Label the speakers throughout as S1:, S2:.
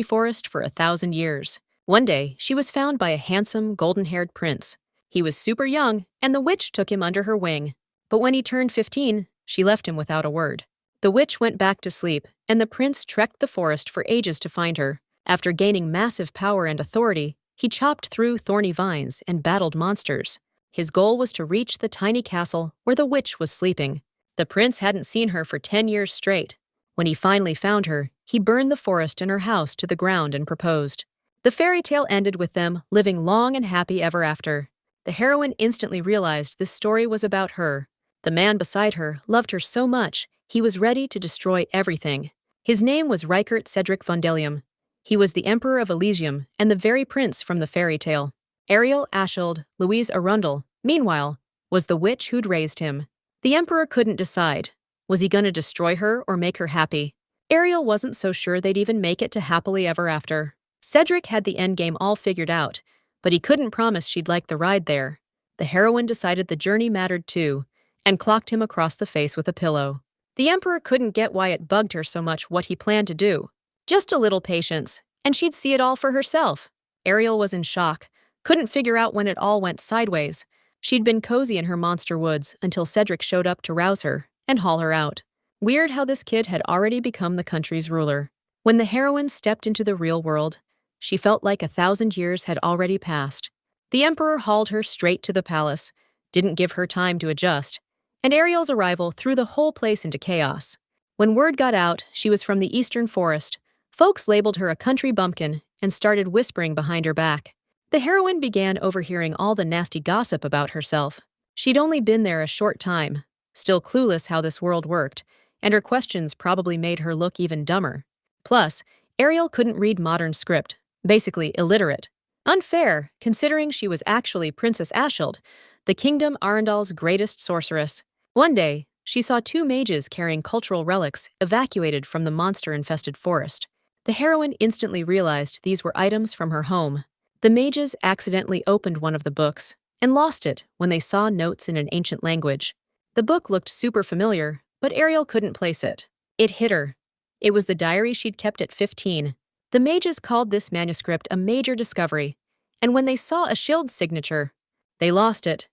S1: forest for 1,000 years. One day, she was found by a handsome, golden-haired prince. He was super young, and the witch took him under her wing. But when he turned 15, she left him without a word. The witch went back to sleep, and the prince trekked the forest for ages to find her. After gaining massive power and authority, he chopped through thorny vines and battled monsters. His goal was to reach the tiny castle where the witch was sleeping. The prince hadn't seen her for 10 years straight. When he finally found her, he burned the forest and her house to the ground and proposed. The fairy tale ended with them living long and happy ever after. The heroine instantly realized this story was about her. The man beside her loved her so much, he was ready to destroy everything. His name was Reichert Cedric von Delium. He was the Emperor of Elysium and the very prince from the fairy tale. Ariel Aschild, Louise Arundel, meanwhile, was the witch who'd raised him. The Emperor couldn't decide. Was he going to destroy her or make her happy? Ariel wasn't so sure they'd even make it to happily ever after. Cedric had the endgame all figured out, but he couldn't promise she'd like the ride there. The heroine decided the journey mattered too, and clocked him across the face with a pillow. The Emperor couldn't get why it bugged her so much what he planned to do. Just a little patience, and she'd see it all for herself. Ariel was in shock, couldn't figure out when it all went sideways. She'd been cozy in her monster woods until Cedric showed up to rouse her and haul her out. Weird how this kid had already become the country's ruler. When the heroine stepped into the real world, she felt like 1,000 years had already passed. The Emperor hauled her straight to the palace, didn't give her time to adjust, and Ariel's arrival threw the whole place into chaos. When word got out she was from the eastern forest, folks labeled her a country bumpkin and started whispering behind her back. The heroine began overhearing all the nasty gossip about herself. She'd only been there a short time, still clueless how this world worked, and her questions probably made her look even dumber. Plus, Ariel couldn't read modern script, basically illiterate. Unfair, considering she was actually Princess Aschild, the Kingdom Arundel's greatest sorceress. One day, she saw two mages carrying cultural relics evacuated from the monster-infested forest. The heroine instantly realized these were items from her home. The mages accidentally opened one of the books and lost it when they saw notes in an ancient language. The book looked super familiar, but Ariel couldn't place it. It hit her. It was the diary she'd kept at 15. The mages called this manuscript a major discovery, and when they saw Ashild's signature, they lost it.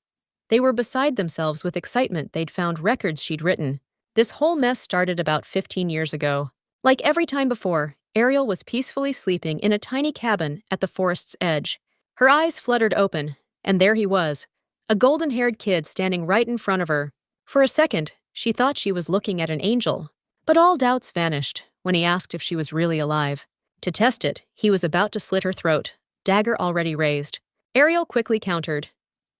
S1: They were beside themselves with excitement they'd found records she'd written. This whole mess started about 15 years ago. Like every time before, Ariel was peacefully sleeping in a tiny cabin at the forest's edge. Her eyes fluttered open, and there he was, a golden-haired kid standing right in front of her. For a second, she thought she was looking at an angel, but all doubts vanished when he asked if she was really alive. To test it, he was about to slit her throat, dagger already raised. Ariel quickly countered.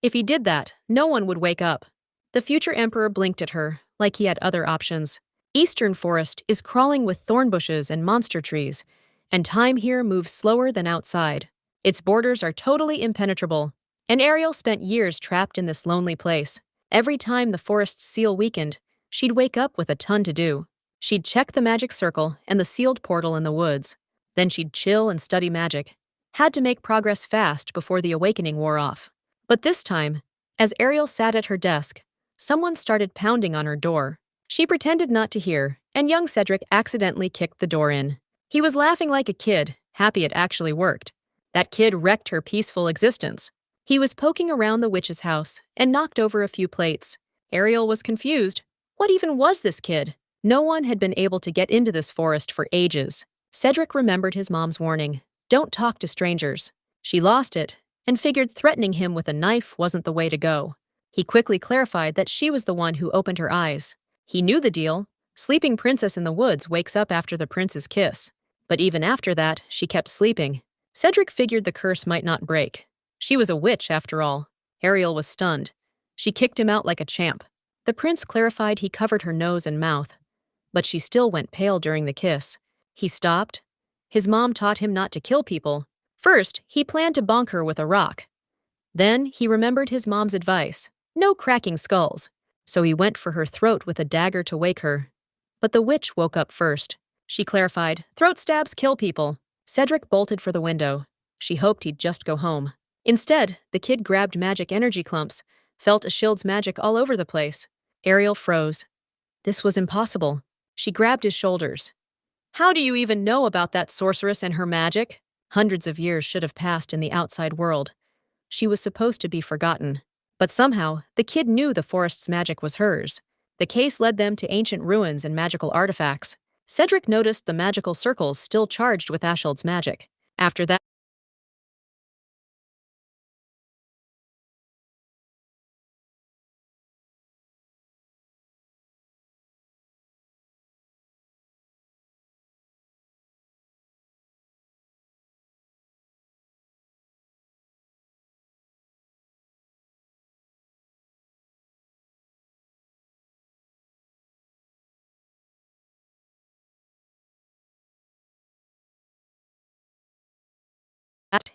S1: If he did that, no one would wake up. The future emperor blinked at her, like he had other options. Eastern forest is crawling with thorn bushes and monster trees, and time here moves slower than outside. Its borders are totally impenetrable, and Ariel spent years trapped in this lonely place. Every time the forest's seal weakened, she'd wake up with a ton to do. She'd check the magic circle and the sealed portal in the woods. Then she'd chill and study magic. Had to make progress fast before the awakening wore off. But this time, as Ariel sat at her desk, someone started pounding on her door. She pretended not to hear, and young Cedric accidentally kicked the door in. He was laughing like a kid, happy it actually worked. That kid wrecked her peaceful existence. He was poking around the witch's house and knocked over a few plates. Ariel was confused. What even was this kid? No one had been able to get into this forest for ages. Cedric remembered his mom's warning, don't talk to strangers. She lost it, and figured threatening him with a knife wasn't the way to go. He quickly clarified that she was the one who opened her eyes. He knew the deal. Sleeping princess in the woods wakes up after the prince's kiss. But even after that, she kept sleeping. Cedric figured the curse might not break. She was a witch, after all. Ariel was stunned. She kicked him out like a champ. The prince clarified he covered her nose and mouth, but she still went pale during the kiss. He stopped. His mom taught him not to kill people. First, he planned to bonk her with a rock. Then, he remembered his mom's advice. No cracking skulls. So he went for her throat with a dagger to wake her. But the witch woke up first. She clarified, throat stabs kill people. Cedric bolted for the window. She hoped he'd just go home. Instead, the kid grabbed magic energy clumps, felt Ashild's magic all over the place. Ariel froze. This was impossible. She grabbed his shoulders. How do you even know about that sorceress and her magic? Hundreds of years should have passed in the outside world. She was supposed to be forgotten. But somehow, the kid knew the forest's magic was hers. The case led them to ancient ruins and magical artifacts. Cedric noticed the magical circles still charged with Ashild's magic. After that,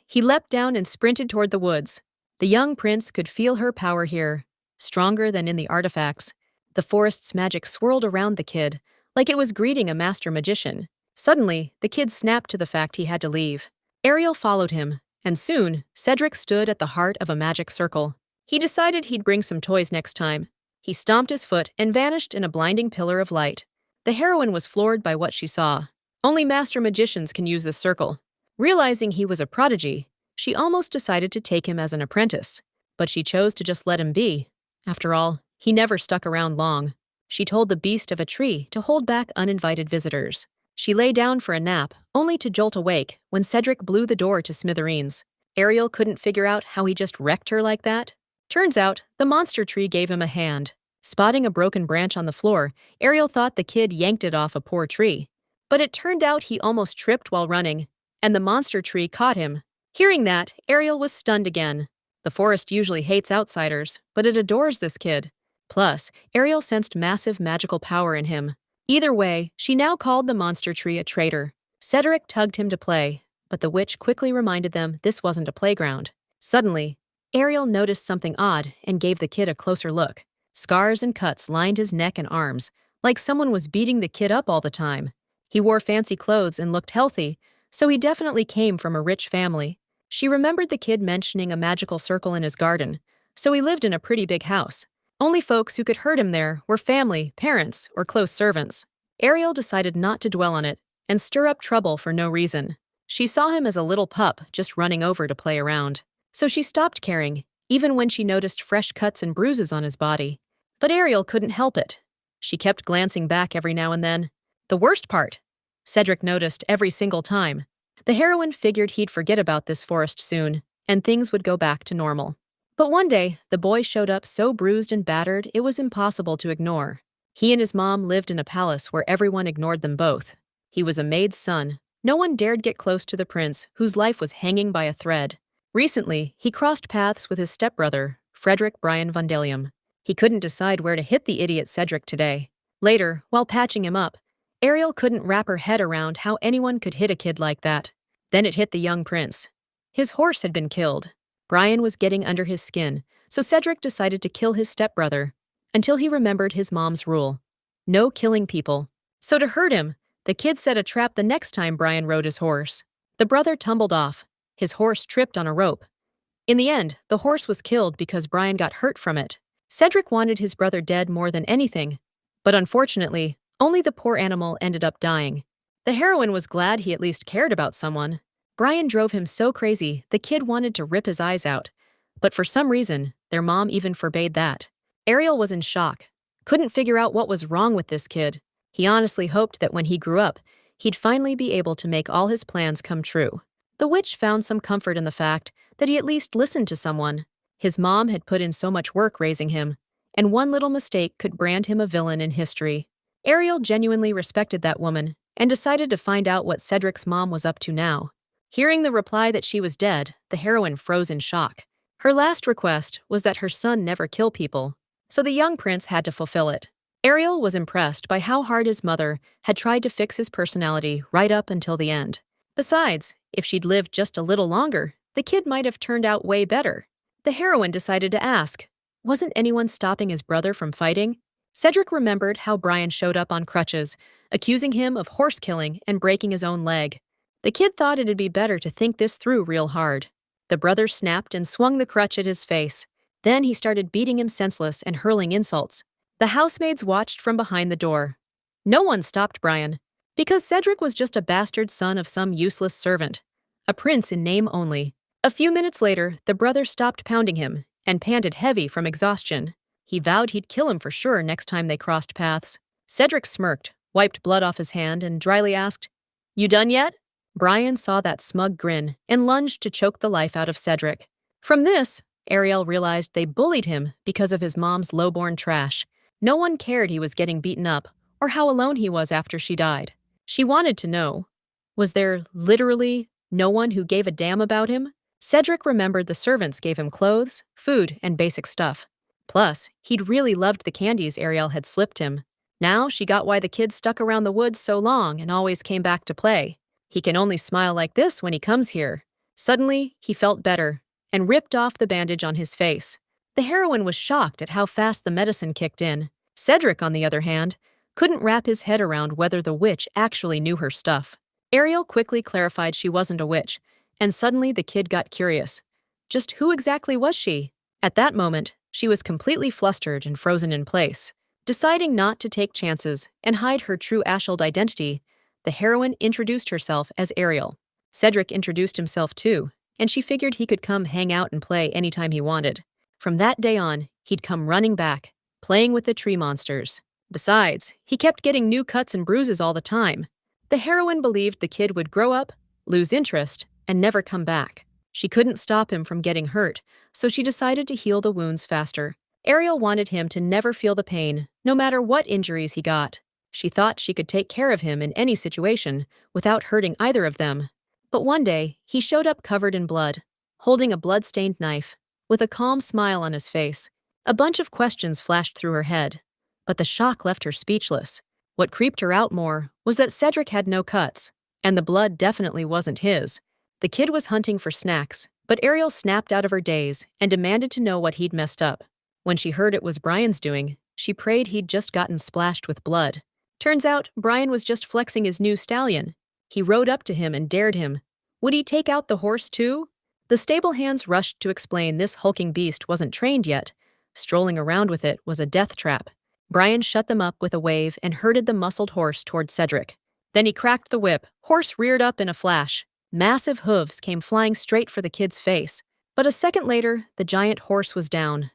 S1: he leapt down and sprinted toward the woods. The young prince could feel her power here, stronger than in the artifacts. The forest's magic swirled around the kid, like it was greeting a master magician. Suddenly, the kid snapped to the fact he had to leave. Ariel followed him, and soon, Cedric stood at the heart of a magic circle. He decided he'd bring some toys next time. He stomped his foot and vanished in a blinding pillar of light. The heroine was floored by what she saw. Only master magicians can use this circle. Realizing he was a prodigy, she almost decided to take him as an apprentice, but she chose to just let him be. After all, he never stuck around long. She told the beast of a tree to hold back uninvited visitors. She lay down for a nap, only to jolt awake when Cedric blew the door to smithereens. Ariel couldn't figure out how he just wrecked her like that. Turns out, the monster tree gave him a hand. Spotting a broken branch on the floor, Ariel thought the kid yanked it off a poor tree. But it turned out he almost tripped while running, and the monster tree caught him. Hearing that, Ariel was stunned again. The forest usually hates outsiders, but it adores this kid. Plus, Ariel sensed massive magical power in him. Either way, she now called the monster tree a traitor. Cedric tugged him to play, but the witch quickly reminded them this wasn't a playground. Suddenly, Ariel noticed something odd and gave the kid a closer look. Scars and cuts lined his neck and arms, like someone was beating the kid up all the time. He wore fancy clothes and looked healthy, so he definitely came from a rich family. She remembered the kid mentioning a magical circle in his garden, so he lived in a pretty big house. Only folks who could hurt him there were family, parents, or close servants. Ariel decided not to dwell on it and stir up trouble for no reason. She saw him as a little pup just running over to play around. So she stopped caring, even when she noticed fresh cuts and bruises on his body. But Ariel couldn't help it. She kept glancing back every now and then. The worst part, Cedric noticed every single time. The heroine figured he'd forget about this forest soon, and things would go back to normal. But one day, the boy showed up so bruised and battered it was impossible to ignore. He and his mom lived in a palace where everyone ignored them both. He was a maid's son. No one dared get close to the prince, whose life was hanging by a thread. Recently, he crossed paths with his stepbrother, Frederick Brian Vundelium. He couldn't decide where to hit the idiot Cedric today. Later, while patching him up, Ariel couldn't wrap her head around how anyone could hit a kid like that. Then it hit the young prince. His horse had been killed. Brian was getting under his skin, so Cedric decided to kill his stepbrother, until he remembered his mom's rule. No killing people. So to hurt him, the kid set a trap the next time Brian rode his horse. The brother tumbled off. His horse tripped on a rope. In the end, the horse was killed because Brian got hurt from it. Cedric wanted his brother dead more than anything, but unfortunately, only the poor animal ended up dying. The heroine was glad he at least cared about someone. Brian drove him so crazy, the kid wanted to rip his eyes out. But for some reason, their mom even forbade that. Ariel was in shock. Couldn't figure out what was wrong with this kid. He honestly hoped that when he grew up, he'd finally be able to make all his plans come true. The witch found some comfort in the fact that he at least listened to someone. His mom had put in so much work raising him, and one little mistake could brand him a villain in history. Ariel genuinely respected that woman and decided to find out what Cedric's mom was up to now. Hearing the reply that she was dead, the heroine froze in shock. Her last request was that her son never kill people, so the young prince had to fulfill it. Ariel was impressed by how hard his mother had tried to fix his personality right up until the end. Besides, if she'd lived just a little longer, the kid might have turned out way better. The heroine decided to ask, wasn't anyone stopping his brother from fighting? Cedric remembered how Brian showed up on crutches, accusing him of horse killing and breaking his own leg. The kid thought it'd be better to think this through real hard. The brother snapped and swung the crutch at his face. Then he started beating him senseless and hurling insults. The housemaids watched from behind the door. No one stopped Brian. Because Cedric was just a bastard son of some useless servant, a prince in name only. A few minutes later, the brother stopped pounding him and panted heavy from exhaustion. He vowed he'd kill him for sure next time they crossed paths. Cedric smirked, wiped blood off his hand, and dryly asked, "You done yet?" Brian saw that smug grin and lunged to choke the life out of Cedric. From this, Ariel realized they bullied him because of his mom's lowborn trash. No one cared he was getting beaten up or how alone he was after she died. She wanted to know, was there literally no one who gave a damn about him? Cedric remembered the servants gave him clothes, food, and basic stuff. Plus, he'd really loved the candies Ariel had slipped him. Now she got why the kid stuck around the woods so long and always came back to play. He can only smile like this when he comes here. Suddenly, he felt better and ripped off the bandage on his face. The heroine was shocked at how fast the medicine kicked in. Cedric, on the other hand, couldn't wrap his head around whether the witch actually knew her stuff. Ariel quickly clarified she wasn't a witch, and suddenly the kid got curious. Just who exactly was she? At that moment, she was completely flustered and frozen in place. Deciding not to take chances and hide her true Ashield identity, the heroine introduced herself as Ariel. Cedric introduced himself too, and she figured he could come hang out and play anytime he wanted. From that day on, he'd come running back, playing with the tree monsters. Besides, he kept getting new cuts and bruises all the time. The heroine believed the kid would grow up, lose interest, and never come back. She couldn't stop him from getting hurt, so she decided to heal the wounds faster. Ariel wanted him to never feel the pain, no matter what injuries he got. She thought she could take care of him in any situation without hurting either of them. But one day, he showed up covered in blood, holding a blood-stained knife, with a calm smile on his face. A bunch of questions flashed through her head, but the shock left her speechless. What creeped her out more was that Cedric had no cuts, and the blood definitely wasn't his. The kid was hunting for snacks, but Ariel snapped out of her daze and demanded to know what he'd messed up. When she heard it was Brian's doing, she prayed he'd just gotten splashed with blood. Turns out, Brian was just flexing his new stallion. He rode up to him and dared him. Would he take out the horse too? The stable hands rushed to explain this hulking beast wasn't trained yet. Strolling around with it was a death trap. Brian shut them up with a wave and herded the muscled horse toward Cedric. Then he cracked the whip. Horse reared up in a flash. Massive hooves came flying straight for the kid's face. But a second later, the giant horse was down.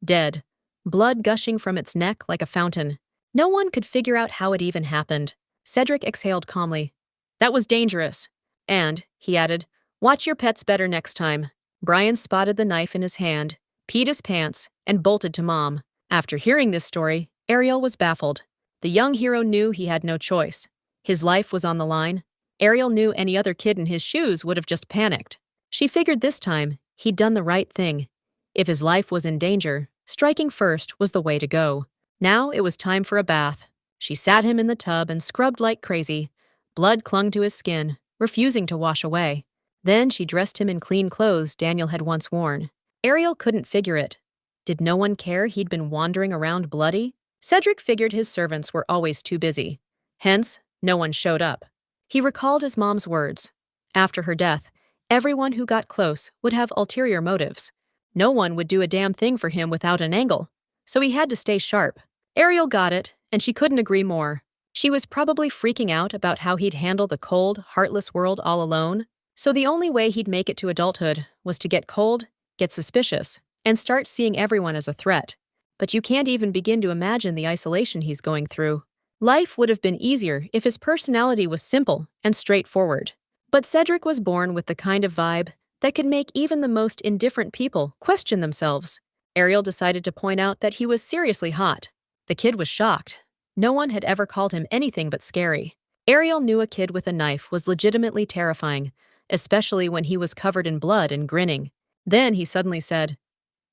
S1: Dead. Blood gushing from its neck like a fountain. No one could figure out how it even happened. Cedric exhaled calmly. That was dangerous. And, he added, watch your pets better next time. Brian spotted the knife in his hand, peed his pants, and bolted to Mom. After hearing this story, Ariel was baffled. The young hero knew he had no choice. His life was on the line. Ariel knew any other kid in his shoes would have just panicked. She figured this time, he'd done the right thing. If his life was in danger, striking first was the way to go. Now it was time for a bath. She sat him in the tub and scrubbed like crazy. Blood clung to his skin, refusing to wash away. Then she dressed him in clean clothes Daniel had once worn. Ariel couldn't figure it. Did no one care he'd been wandering around bloody? Cedric figured his servants were always too busy. Hence, no one showed up. He recalled his mom's words. After her death, everyone who got close would have ulterior motives. No one would do a damn thing for him without an angle. So he had to stay sharp. Ariel got it, and she couldn't agree more. She was probably freaking out about how he'd handle the cold, heartless world all alone. So the only way he'd make it to adulthood was to get cold, get suspicious, and start seeing everyone as a threat. But you can't even begin to imagine the isolation he's going through. Life would have been easier if his personality was simple and straightforward. But Cedric was born with the kind of vibe that could make even the most indifferent people question themselves. Ariel decided to point out that he was seriously hot. The kid was shocked. No one had ever called him anything but scary. Ariel knew a kid with a knife was legitimately terrifying, especially when he was covered in blood and grinning. Then he suddenly said,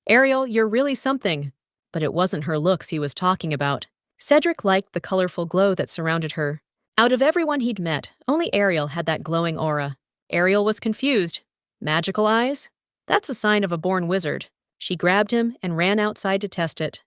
S1: Ariel, you're really something. But it wasn't her looks he was talking about. Cedric liked the colorful glow that surrounded her. Out of everyone he'd met, only Ariel had that glowing aura. Ariel was confused. Magical eyes? That's a sign of a born wizard. She grabbed him and ran outside to test it.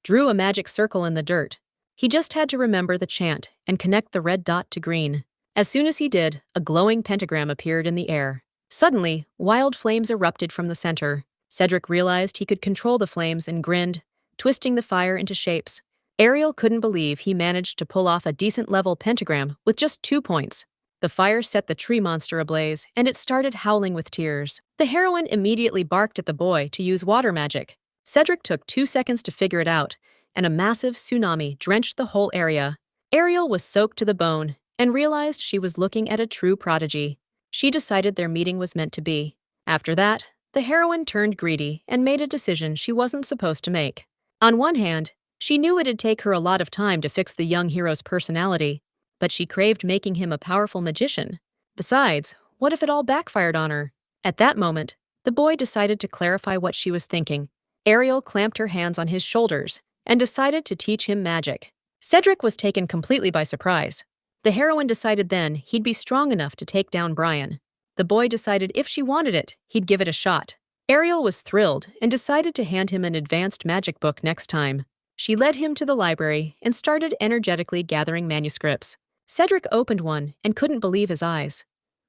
S1: Drew a magic circle in the dirt. He just had to remember the chant and connect the red dot to green. As soon as he did, a glowing pentagram appeared in the air. Suddenly, wild flames erupted from the center. Cedric realized he could control the flames and grinned, twisting the fire into shapes. Ariel couldn't believe he managed to pull off a decent level pentagram with just 2 points. The fire set the tree monster ablaze, and it started howling with tears. The heroine immediately barked at the boy to use water magic. Cedric took 2 seconds to figure it out, and a massive tsunami drenched the whole area. Ariel was soaked to the bone and realized she was looking at a true prodigy. She decided their meeting was meant to be. After that, the heroine turned greedy and made a decision she wasn't supposed to make. On one hand, she knew it'd take her a lot of time to fix the young hero's personality, but she craved making him a powerful magician. Besides, what if it all backfired on her? At that moment, the boy decided to clarify what she was thinking. Ariel clamped her hands on his shoulders and decided to teach him magic. Cedric was taken completely by surprise. The heroine decided then he'd be strong enough to take down Brian. The boy decided if she wanted it, he'd give it a shot. Ariel was thrilled and decided to hand him an advanced magic book next time. She led him to the library and started energetically gathering manuscripts. Cedric opened one and couldn't believe his eyes.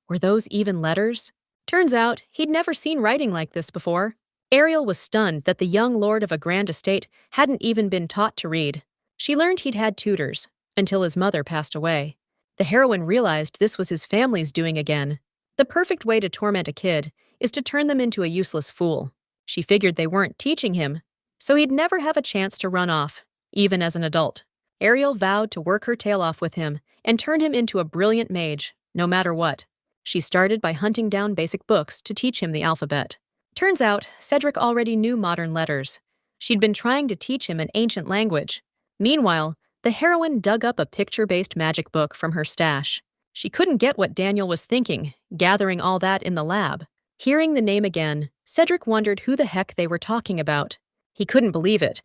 S1: Were those even letters? Turns out he'd never seen writing like this before. Ariel was stunned that the young lord of a grand estate hadn't even been taught to read. She learned he'd had tutors, until his mother passed away. The heroine realized this was his family's doing again. The perfect way to torment a kid is to turn them into a useless fool. She figured they weren't teaching him, so he'd never have a chance to run off, even as an adult. Ariel vowed to work her tail off with him and turn him into a brilliant mage, no matter what. She started by hunting down basic books to teach him the alphabet. Turns out, Cedric already knew modern letters. She'd been trying to teach him an ancient language. Meanwhile, the heroine dug up a picture-based magic book from her stash. She couldn't get what Daniel was thinking, gathering all that in the lab. Hearing the name again, Cedric wondered who the heck they were talking about. He couldn't believe it.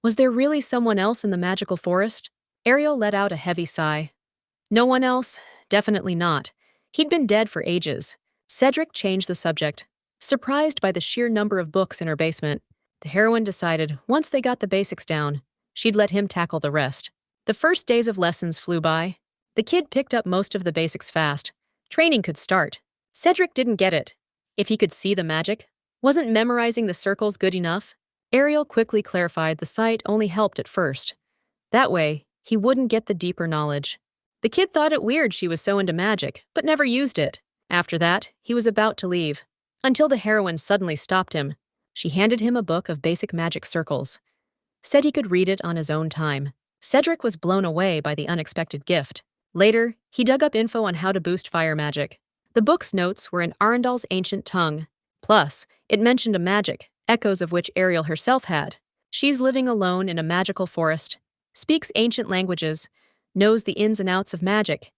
S1: Was there really someone else in the magical forest? Ariel let out a heavy sigh. No one else? Definitely not. He'd been dead for ages. Cedric changed the subject. Surprised by the sheer number of books in her basement, the heroine decided once they got the basics down, she'd let him tackle the rest. The first days of lessons flew by. The kid picked up most of the basics fast. Training could start. Cedric didn't get it. If he could see the magic, wasn't memorizing the circles good enough? Ariel quickly clarified the sight only helped at first. That way, he wouldn't get the deeper knowledge. The kid thought it weird she was so into magic, but never used it. After that, he was about to leave, until the heroine suddenly stopped him. She handed him a book of basic magic circles. Said he could read it on his own time. Cedric was blown away by the unexpected gift. Later, he dug up info on how to boost fire magic. The book's notes were in Arundel's ancient tongue. Plus, it mentioned a magic, echoes of which Ariel herself had. She's living alone in a magical forest, speaks ancient languages, knows the ins and outs of magic,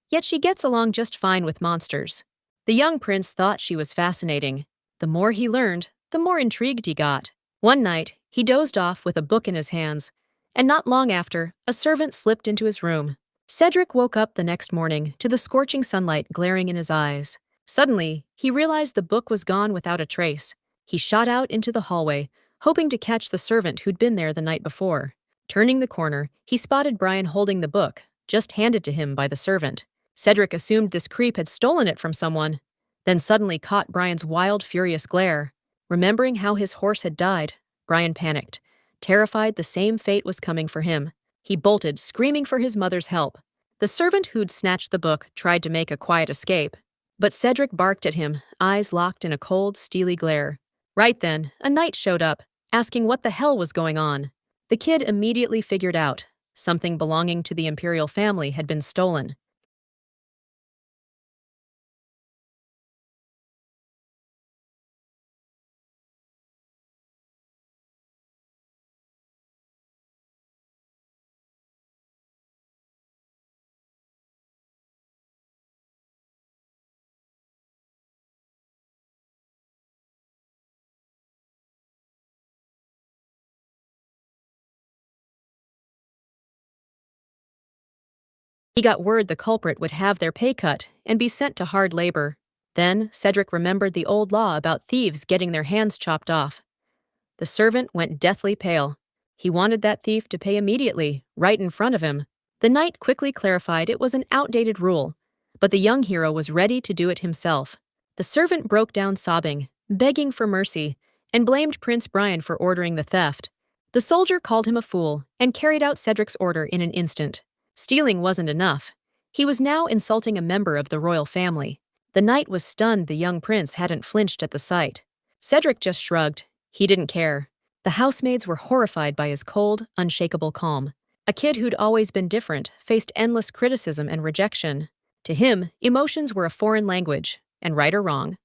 S1: yet she gets along just fine with monsters. The young prince thought she was fascinating. The more he learned, the more intrigued he got. One night, he dozed off with a book in his hands, and not long after, a servant slipped into his room. Cedric woke up the next morning to the scorching sunlight glaring in his eyes. Suddenly, he realized the book was gone without a trace. He shot out into the hallway, hoping to catch the servant who'd been there the night before. Turning the corner, he spotted Brian holding the book, just handed to him by the servant. Cedric assumed this creep had stolen it from someone, then suddenly caught Brian's wild, furious glare. Remembering how his horse had died, Brian panicked, terrified the same fate was coming for him. He bolted, screaming for his mother's help. The servant who'd snatched the book tried to make a quiet escape, but Cedric barked at him, eyes locked in a cold, steely glare. Right then, a knight showed up, asking what the hell was going on. The kid immediately figured out something belonging to the imperial family had been stolen. He got word the culprit would have their pay cut and be sent to hard labor. Then, Cedric remembered the old law about thieves getting their hands chopped off. The servant went deathly pale. He wanted that thief to pay immediately, right in front of him. The knight quickly clarified it was an outdated rule, but the young hero was ready to do it himself. The servant broke down sobbing, begging for mercy, and blamed Prince Brian for ordering the theft. The soldier called him a fool and carried out Cedric's order in an instant. Stealing wasn't enough. He was now insulting a member of the royal family. The knight was stunned the young prince hadn't flinched at the sight. Cedric just shrugged. He didn't care. The housemaids were horrified by his cold, unshakable calm. A kid who'd always been different faced endless criticism and rejection. To him, emotions were a foreign language, and right or wrong,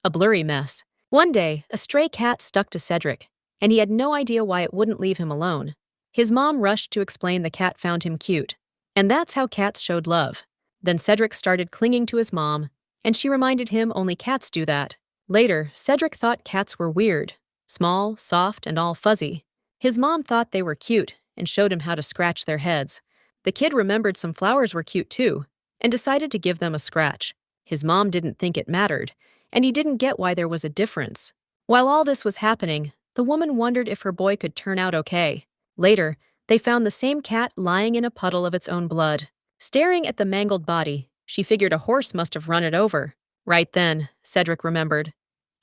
S1: a blurry mess. One day, a stray cat stuck to Cedric, and he had no idea why it wouldn't leave him alone. His mom rushed to explain the cat found him cute, and that's how cats showed love. Then Cedric started clinging to his mom, and she reminded him only cats do that. Later, Cedric thought cats were weird, small, soft, and all fuzzy. His mom thought they were cute and showed him how to scratch their heads. The kid remembered some flowers were cute too, and decided to give them a scratch. His mom didn't think it mattered, and he didn't get why there was a difference. While all this was happening, the woman wondered if her boy could turn out okay. Later, they found the same cat lying in a puddle of its own blood. Staring at the mangled body, she figured a horse must have run it over. Right then, Cedric remembered.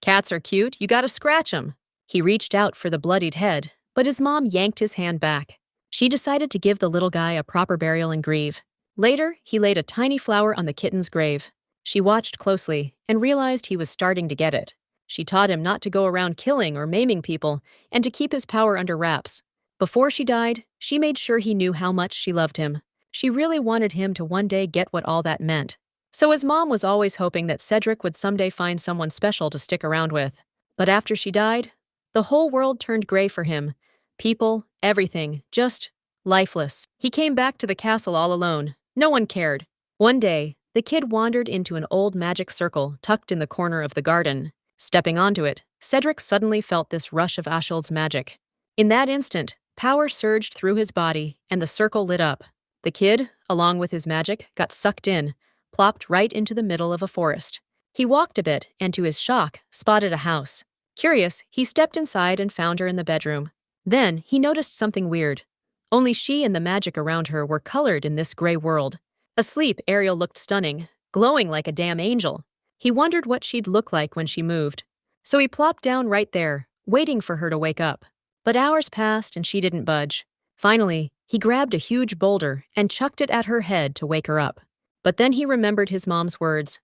S1: Cats are cute, you gotta scratch 'em. He reached out for the bloodied head, but his mom yanked his hand back. She decided to give the little guy a proper burial and grieve. Later, he laid a tiny flower on the kitten's grave. She watched closely and realized he was starting to get it. She taught him not to go around killing or maiming people and to keep his power under wraps. Before she died, she made sure he knew how much she loved him. She really wanted him to one day get what all that meant. So his mom was always hoping that Cedric would someday find someone special to stick around with. But after she died, the whole world turned gray for him. People, everything, just lifeless. He came back to the castle all alone. No one cared. One day, the kid wandered into an old magic circle tucked in the corner of the garden. Stepping onto it, Cedric suddenly felt this rush of Ashild's magic. In that instant, power surged through his body and the circle lit up. The kid, along with his magic, got sucked in, plopped right into the middle of a forest. He walked a bit and, to his shock, spotted a house. Curious, he stepped inside and found her in the bedroom. Then, he noticed something weird. Only she and the magic around her were colored in this gray world. Asleep, Ariel looked stunning, glowing like a damn angel. He wondered what she'd look like when she moved. So he plopped down right there, waiting for her to wake up. But hours passed and she didn't budge. Finally, he grabbed a huge boulder and chucked it at her head to wake her up. But then he remembered his mom's words,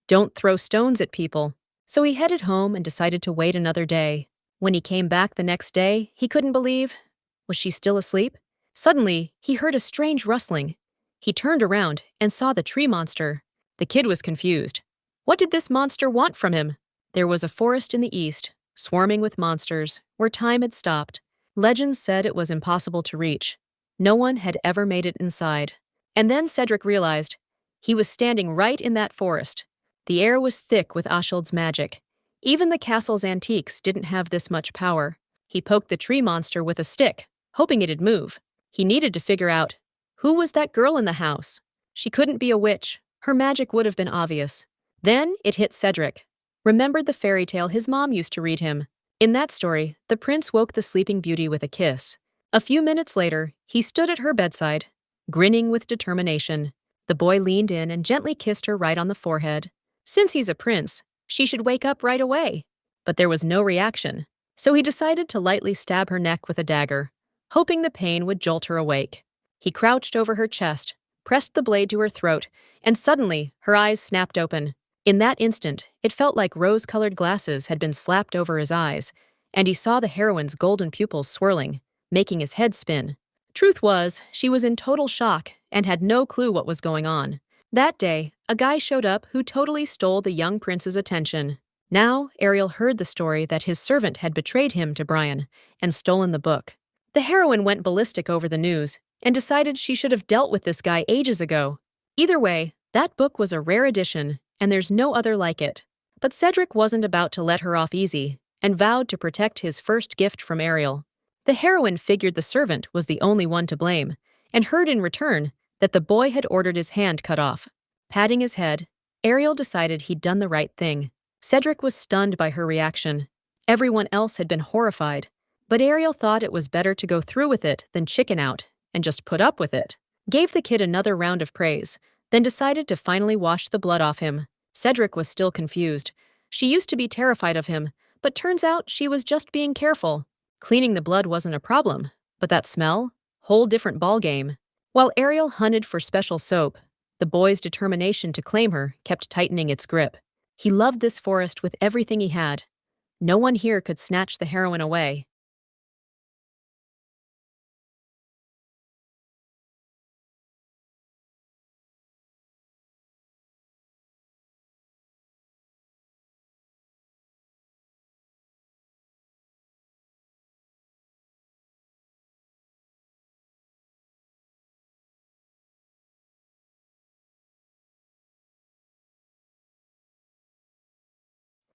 S1: "Don't throw stones at people." So he headed home and decided to wait another day. When he came back the next day, he couldn't believe. Was she still asleep? Suddenly, he heard a strange rustling. He turned around and saw the tree monster. The kid was confused. What did this monster want from him? There was a forest in the east, swarming with monsters, where time had stopped. Legends said it was impossible to reach. No one had ever made it inside. And then Cedric realized he was standing right in that forest. The air was thick with Ashild's magic. Even the castle's antiques didn't have this much power. He poked the tree monster with a stick, hoping it'd move. He needed to figure out, who was that girl in the house? She couldn't be a witch. Her magic would have been obvious. Then it hit Cedric. Remembered the fairy tale his mom used to read him. In that story, the prince woke the sleeping beauty with a kiss. A few minutes later, he stood at her bedside, grinning with determination. The boy leaned in and gently kissed her right on the forehead. Since he's a prince, she should wake up right away. But there was no reaction, so he decided to lightly stab her neck with a dagger, hoping the pain would jolt her awake. He crouched over her chest, pressed the blade to her throat, and suddenly her eyes snapped open. In that instant, it felt like rose-colored glasses had been slapped over his eyes, and he saw the heroine's golden pupils swirling, making his head spin. Truth was, she was in total shock and had no clue what was going on. That day, a guy showed up who totally stole the young prince's attention. Now, Ariel heard the story that his servant had betrayed him to Brian and stolen the book. The heroine went ballistic over the news and decided she should have dealt with this guy ages ago. Either way, that book was a rare edition, and there's no other like it. But Cedric wasn't about to let her off easy and vowed to protect his first gift from Ariel. The heroine figured the servant was the only one to blame and heard in return that the boy had ordered his hand cut off. Patting his head, Ariel decided he'd done the right thing. Cedric was stunned by her reaction. Everyone else had been horrified, but Ariel thought it was better to go through with it than chicken out and just put up with it. Gave the kid another round of praise, then decided to finally wash the blood off him. Cedric was still confused. She used to be terrified of him, but turns out she was just being careful. Cleaning the blood wasn't a problem, but that smell? Whole different ballgame. While Ariel hunted for special soap, the boy's determination to claim her kept tightening its grip. He loved this forest with everything he had. No one here could snatch the heroine away.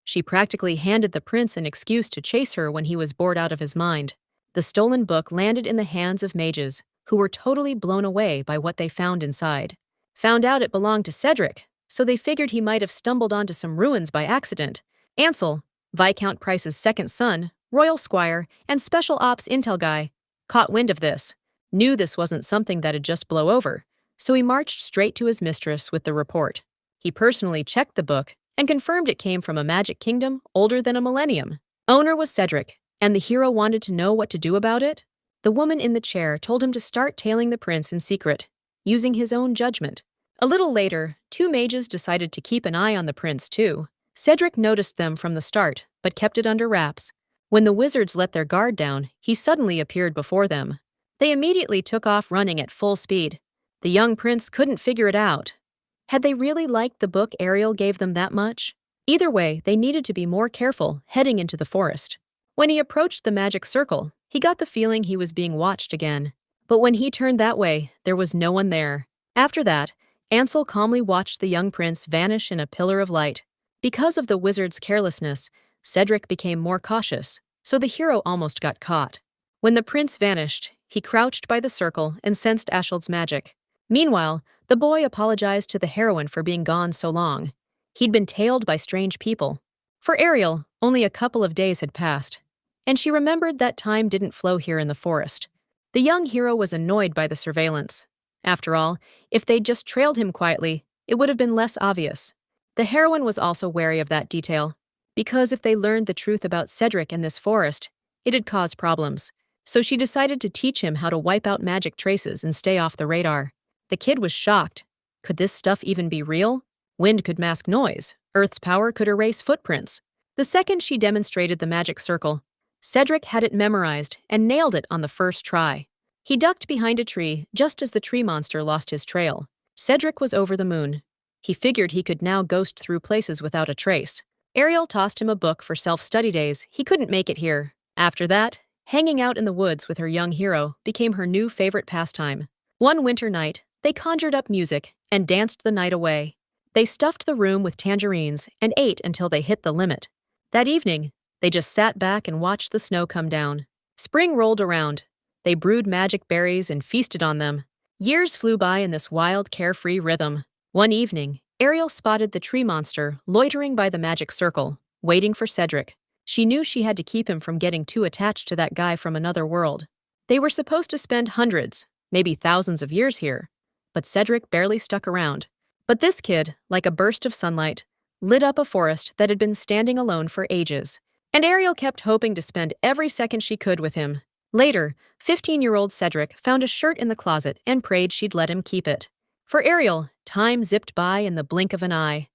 S1: She practically handed the prince an excuse to chase her when he was bored out of his mind. The stolen book landed in the hands of mages, who were totally blown away by what they found inside. Found out it belonged to Cedric, so they figured he might have stumbled onto some ruins by accident. Ansel, Viscount Price's second son, royal squire, and special ops intel guy, caught wind of this, knew this wasn't something that'd just blow over, so he marched straight to his mistress with the report. He personally checked the book and confirmed it came from a magic kingdom older than a millennium. Owner was Cedric, and the hero wanted to know what to do about it. The woman in the chair told him to start tailing the prince in secret, using his own judgment. A little later, two mages decided to keep an eye on the prince too. Cedric noticed them from the start, but kept it under wraps. When the wizards let their guard down, he suddenly appeared before them. They immediately took off running at full speed. The young prince couldn't figure it out. Had they really liked the book Ariel gave them that much? Either way, they needed to be more careful heading into the forest. When he approached the magic circle, he got the feeling he was being watched again. But when he turned that way, there was no one there. After that, Ansel calmly watched the young prince vanish in a pillar of light. Because of the wizard's carelessness, Cedric became more cautious, so the hero almost got caught. When the prince vanished, he crouched by the circle and sensed Ashild's magic. Meanwhile, the boy apologized to the heroine for being gone so long. He'd been tailed by strange people. For Ariel, only a couple of days had passed, and she remembered that time didn't flow here in the forest. The young hero was annoyed by the surveillance. After all, if they'd just trailed him quietly, it would have been less obvious. The heroine was also wary of that detail, because if they learned the truth about Cedric and this forest, it'd cause problems. So she decided to teach him how to wipe out magic traces and stay off the radar. The kid was shocked. Could this stuff even be real? Wind could mask noise. Earth's power could erase footprints. The second she demonstrated the magic circle, Cedric had it memorized and nailed it on the first try. He ducked behind a tree just as the tree monster lost his trail. Cedric was over the moon. He figured he could now ghost through places without a trace. Ariel tossed him a book for self-study days. He couldn't make it here. After that, hanging out in the woods with her young hero became her new favorite pastime. One winter night, they conjured up music and danced the night away. They stuffed the room with tangerines and ate until they hit the limit. That evening, they just sat back and watched the snow come down. Spring rolled around. They brewed magic berries and feasted on them. Years flew by in this wild, carefree rhythm. One evening, Ariel spotted the tree monster loitering by the magic circle, waiting for Cedric. She knew she had to keep him from getting too attached to that guy from another world. They were supposed to spend hundreds, maybe thousands of years here, but Cedric barely stuck around. But this kid, like a burst of sunlight, lit up a forest that had been standing alone for ages. And Ariel kept hoping to spend every second she could with him. Later, 15-year-old Cedric found a shirt in the closet and prayed she'd let him keep it. For Ariel, time zipped by in the blink of an eye.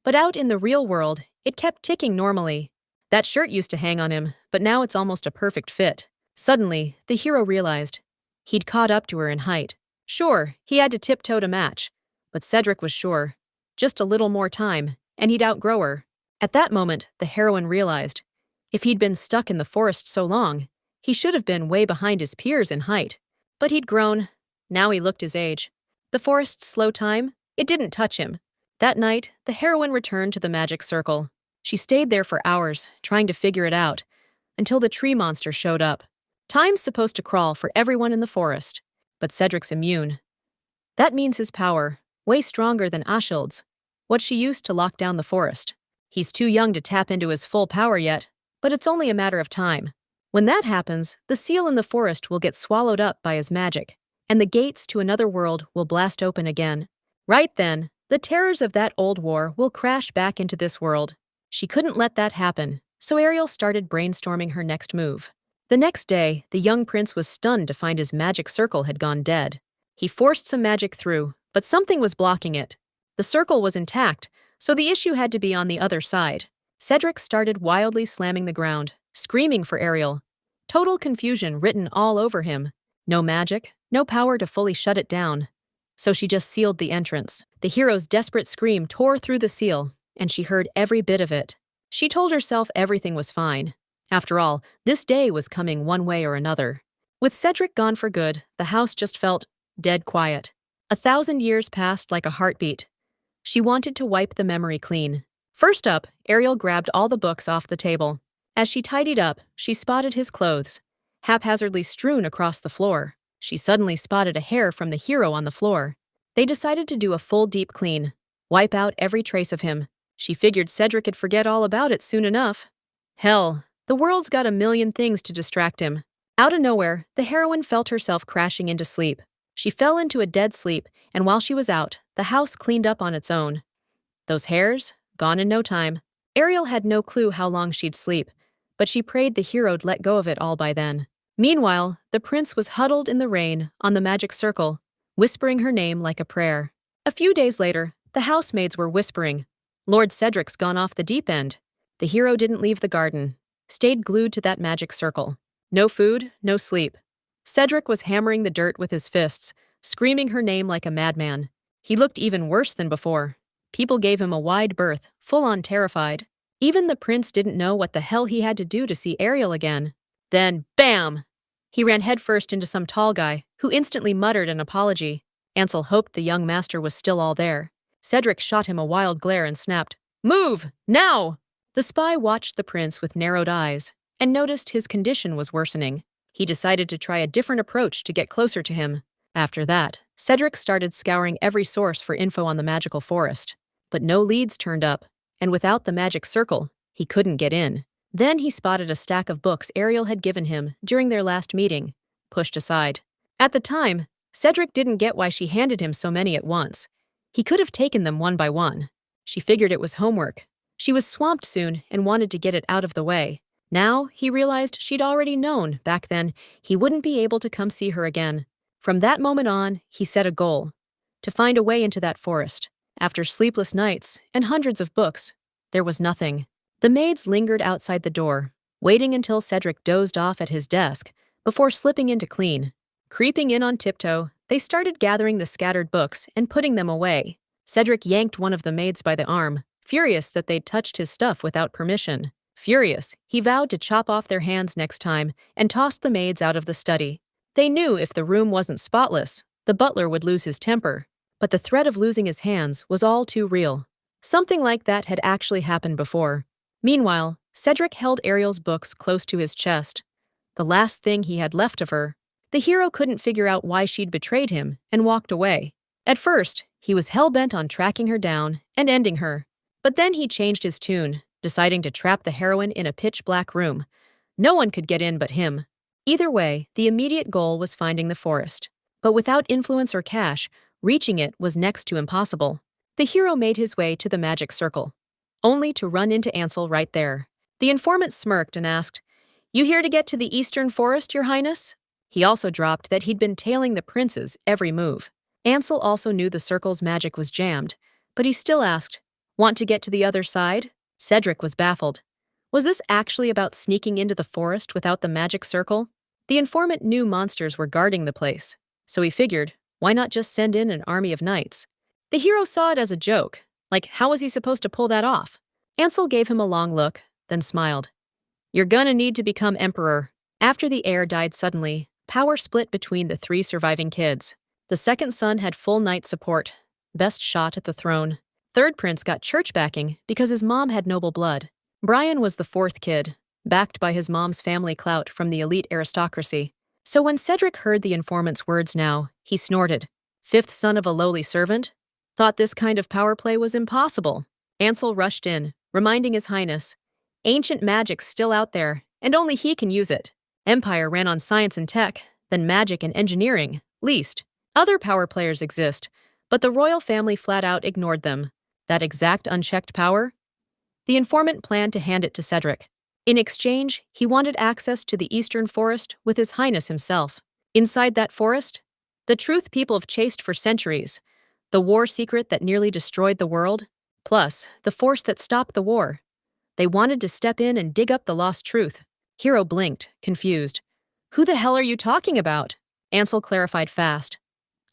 S1: But out in the real world, it kept ticking normally. That shirt used to hang on him, but now it's almost a perfect fit. Suddenly, the hero realized he'd caught up to her in height. Sure, he had to tiptoe to match, but Cedric was sure. Just a little more time, and he'd outgrow her. At that moment, the heroine realized if he'd been stuck in the forest so long, he should have been way behind his peers in height. But he'd grown. Now he looked his age. The forest's slow time, it didn't touch him. That night, the heroine returned to the magic circle. She stayed there for hours, trying to figure it out, until the tree monster showed up. Time's supposed to crawl for everyone in the forest, but Cedric's immune. That means his power, way stronger than Ashild's, what she used to lock down the forest. He's too young to tap into his full power yet, but it's only a matter of time. When that happens, the seal in the forest will get swallowed up by his magic, and the gates to another world will blast open again. Right then, the terrors of that old war will crash back into this world. She couldn't let that happen, so Ariel started brainstorming her next move. The next day, the young prince was stunned to find his magic circle had gone dead. He forced some magic through, but something was blocking it. The circle was intact, so the issue had to be on the other side. Cedric started wildly slamming the ground, screaming for Ariel. Total confusion written all over him. No magic, no power to fully shut it down. So she just sealed the entrance. The hero's desperate scream tore through the seal, and she heard every bit of it. She told herself everything was fine. After all, this day was coming one way or another. With Cedric gone for good, the house just felt dead quiet. 1,000 years passed like a heartbeat. She wanted to wipe the memory clean. First up, Ariel grabbed all the books off the table. As she tidied up, she spotted his clothes, haphazardly strewn across the floor. She suddenly spotted a hair from the hero on the floor. They decided to do a full deep clean, wipe out every trace of him. She figured Cedric would forget all about it soon enough. Hell, the world's got a million things to distract him. Out of nowhere, the heroine felt herself crashing into sleep. She fell into a dead sleep, and while she was out, the house cleaned up on its own. Those hairs, gone in no time. Ariel had no clue how long she'd sleep, but she prayed the hero'd let go of it all by then. Meanwhile, the prince was huddled in the rain on the magic circle, whispering her name like a prayer. A few days later, the housemaids were whispering, "Lord Cedric's gone off the deep end." The hero didn't leave the garden, stayed glued to that magic circle. No food, no sleep. Cedric was hammering the dirt with his fists, screaming her name like a madman. He looked even worse than before. People gave him a wide berth, full-on terrified. Even the prince didn't know what the hell he had to do to see Ariel again. Then, bam! He ran headfirst into some tall guy, who instantly muttered an apology. Ansel hoped the young master was still all there. Cedric shot him a wild glare and snapped, "Move! Now!" The spy watched the prince with narrowed eyes, and noticed his condition was worsening. He decided to try a different approach to get closer to him. After that, Cedric started scouring every source for info on the magical forest. But no leads turned up, and without the magic circle, he couldn't get in. Then he spotted a stack of books Ariel had given him during their last meeting, pushed aside. At the time, Cedric didn't get why she handed him so many at once. He could have taken them one by one. She figured it was homework. She was swamped soon and wanted to get it out of the way. Now, he realized she'd already known, back then, he wouldn't be able to come see her again. From that moment on, he set a goal: to find a way into that forest. After sleepless nights and hundreds of books, there was nothing. The maids lingered outside the door, waiting until Cedric dozed off at his desk before slipping in to clean. Creeping in on tiptoe, they started gathering the scattered books and putting them away. Cedric yanked one of the maids by the arm, furious that they'd touched his stuff without permission. Furious, he vowed to chop off their hands next time and tossed the maids out of the study. They knew if the room wasn't spotless, the butler would lose his temper. But the threat of losing his hands was all too real. Something like that had actually happened before. Meanwhile, Cedric held Ariel's books close to his chest. The last thing he had left of her. The hero couldn't figure out why she'd betrayed him and walked away. At first, he was hell-bent on tracking her down and ending her. But then he changed his tune, deciding to trap the heroine in a pitch-black room. No one could get in but him. Either way, the immediate goal was finding the forest. But without influence or cash, reaching it was next to impossible. The hero made his way to the magic circle, only to run into Ansel right there. The informant smirked and asked, "You here to get to the eastern forest, your highness?" He also dropped that he'd been tailing the prince's every move. Ansel also knew the circle's magic was jammed, but he still asked, "Want to get to the other side?" Cedric was baffled. Was this actually about sneaking into the forest without the magic circle? The informant knew monsters were guarding the place, so he figured, why not just send in an army of knights? The hero saw it as a joke, like how was he supposed to pull that off? Ansel gave him a long look, then smiled. "You're gonna need to become emperor." After the heir died suddenly, power split between the 3 surviving kids. The second son had full knight support, best shot at the throne. Third prince got church backing because his mom had noble blood. Brian was the 4th kid, backed by his mom's family clout from the elite aristocracy. So when Cedric heard the informant's words now, he snorted. 5th son of a lowly servant? Thought this kind of power play was impossible. Ansel rushed in, reminding his highness, "Ancient magic's still out there, and only he can use it. Empire ran on science and tech, then magic and engineering, least. Other power players exist, but the royal family flat out ignored them. That exact unchecked power?" The informant planned to hand it to Cedric. In exchange, he wanted access to the eastern forest with His Highness himself. Inside that forest, the truth people have chased for centuries, the war secret that nearly destroyed the world, plus the force that stopped the war. They wanted to step in and dig up the lost truth. Hero blinked, confused. Who the hell are you talking about? Ansel clarified fast.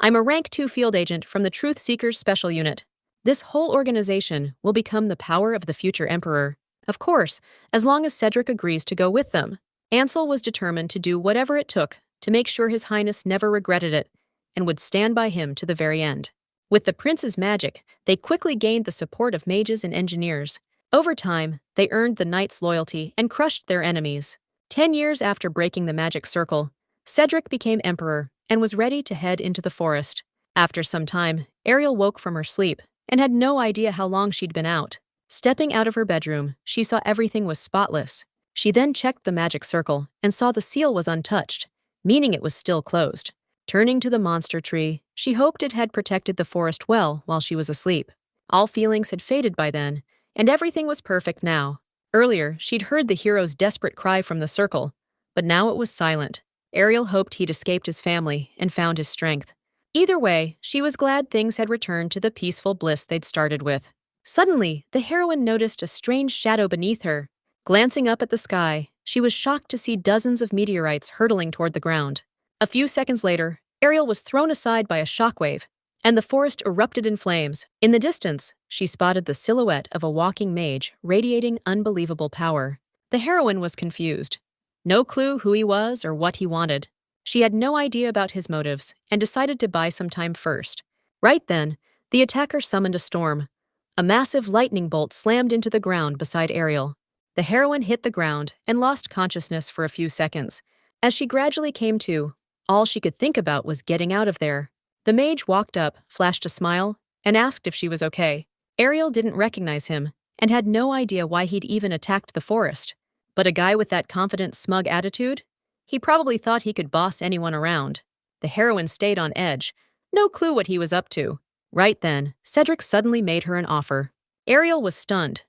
S1: I'm a Rank 2 field agent from the Truth Seekers Special Unit. This whole organization will become the power of the future Emperor. Of course, as long as Cedric agrees to go with them. Ansel was determined to do whatever it took to make sure His Highness never regretted it and would stand by him to the very end. With the prince's magic, they quickly gained the support of mages and engineers. Over time, they earned the knight's loyalty and crushed their enemies. 10 years after breaking the magic circle, Cedric became emperor and was ready to head into the forest. After some time, Ariel woke from her sleep and had no idea how long she'd been out. Stepping out of her bedroom, she saw everything was spotless. She then checked the magic circle and saw the seal was untouched, meaning it was still closed. Turning to the monster tree, she hoped it had protected the forest well while she was asleep. All feelings had faded by then, and everything was perfect now. Earlier, she'd heard the hero's desperate cry from the circle, but now it was silent. Ariel hoped he'd escaped his family and found his strength. Either way, she was glad things had returned to the peaceful bliss they'd started with. Suddenly, the heroine noticed a strange shadow beneath her. Glancing up at the sky, she was shocked to see dozens of meteorites hurtling toward the ground. A few seconds later, Ariel was thrown aside by a shockwave, and the forest erupted in flames. In the distance, she spotted the silhouette of a walking mage radiating unbelievable power. The heroine was confused. No clue who he was or what he wanted. She had no idea about his motives and decided to buy some time first. Right then, the attacker summoned a storm. A massive lightning bolt slammed into the ground beside Ariel. The heroine hit the ground and lost consciousness for a few seconds. As she gradually came to, all she could think about was getting out of there. The mage walked up, flashed a smile, and asked if she was okay. Ariel didn't recognize him and had no idea why he'd even attacked the forest. But a guy with that confident, smug attitude? He probably thought he could boss anyone around. The heroine stayed on edge, no clue what he was up to. Right then, Cedric suddenly made her an offer. Ariel was stunned.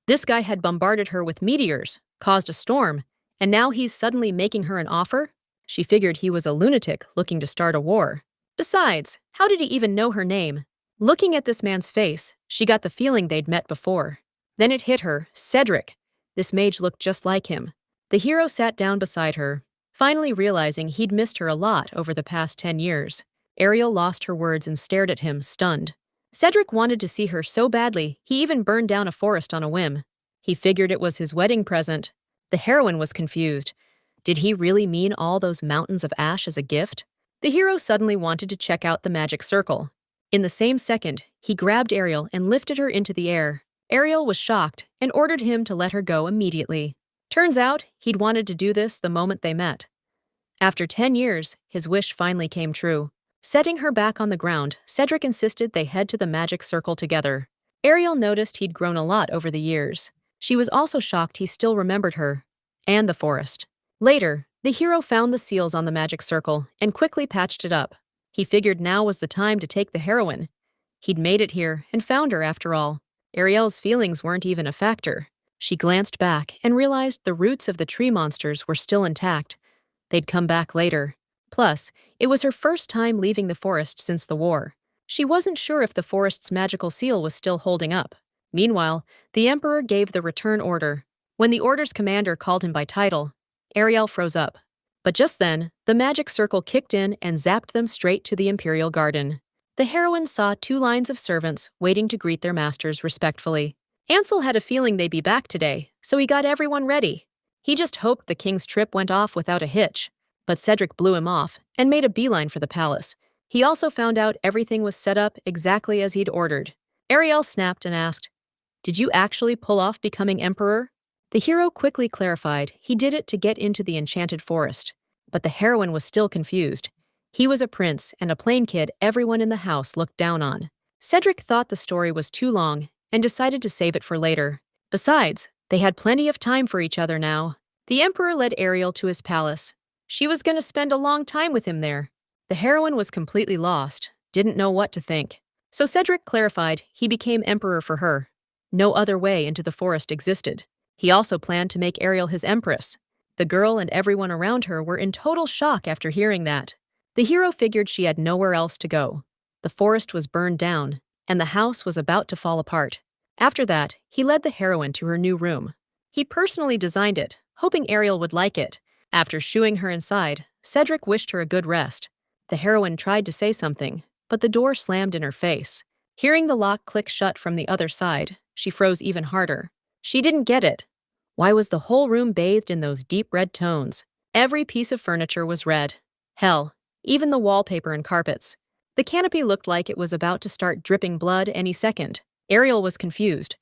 S1: This guy had bombarded her with meteors, caused a storm, and now he's suddenly making her an offer? She figured he was a lunatic looking to start a war. Besides, how did he even know her name? Looking at this man's face, she got the feeling they'd met before. Then it hit her, Cedric. This mage looked just like him. The hero sat down beside her, finally realizing he'd missed her a lot over the past 10 years. Ariel lost her words and stared at him, stunned. Cedric wanted to see her so badly, he even burned down a forest on a whim. He figured it was his wedding present. The heroine was confused. Did he really mean all those mountains of ash as a gift? The hero suddenly wanted to check out the magic circle. In the same second, he grabbed Ariel and lifted her into the air. Ariel was shocked and ordered him to let her go immediately. Turns out, he'd wanted to do this the moment they met. After 10 years, his wish finally came true. Setting her back on the ground, Cedric insisted they head to the magic circle together. Ariel noticed he'd grown a lot over the years. She was also shocked he still remembered her. And the forest. Later, the hero found the seals on the magic circle and quickly patched it up. He figured now was the time to take the heroine. He'd made it here and found her after all. Ariel's feelings weren't even a factor. She glanced back and realized the roots of the tree monsters were still intact. They'd come back later. Plus, it was her first time leaving the forest since the war. She wasn't sure if the forest's magical seal was still holding up. Meanwhile, the Emperor gave the return order. When the order's commander called him by title, Ariel froze up. But just then, the magic circle kicked in and zapped them straight to the Imperial Garden. The heroine saw 2 lines of servants waiting to greet their masters respectfully. Ansel had a feeling they'd be back today, so he got everyone ready. He just hoped the king's trip went off without a hitch. But Cedric blew him off and made a beeline for the palace. He also found out everything was set up exactly as he'd ordered. Ariel snapped and asked, "Did you actually pull off becoming emperor?" The hero quickly clarified he did it to get into the enchanted forest. But the heroine was still confused. He was a prince and a plain kid everyone in the house looked down on. Cedric thought the story was too long and decided to save it for later. Besides, they had plenty of time for each other now. The emperor led Ariel to his palace. She was going to spend a long time with him there. The heroine was completely lost, didn't know what to think. So Cedric clarified he became emperor for her. No other way into the forest existed. He also planned to make Ariel his empress. The girl and everyone around her were in total shock after hearing that. The hero figured she had nowhere else to go. The forest was burned down, and the house was about to fall apart. After that, he led the heroine to her new room. He personally designed it, hoping Ariel would like it. After shooing her inside, Cedric wished her a good rest. The heroine tried to say something, but the door slammed in her face. Hearing the lock click shut from the other side, she froze even harder. She didn't get it. Why was the whole room bathed in those deep red tones? Every piece of furniture was red. Hell, even the wallpaper and carpets. The canopy looked like it was about to start dripping blood any second. Ariel was confused.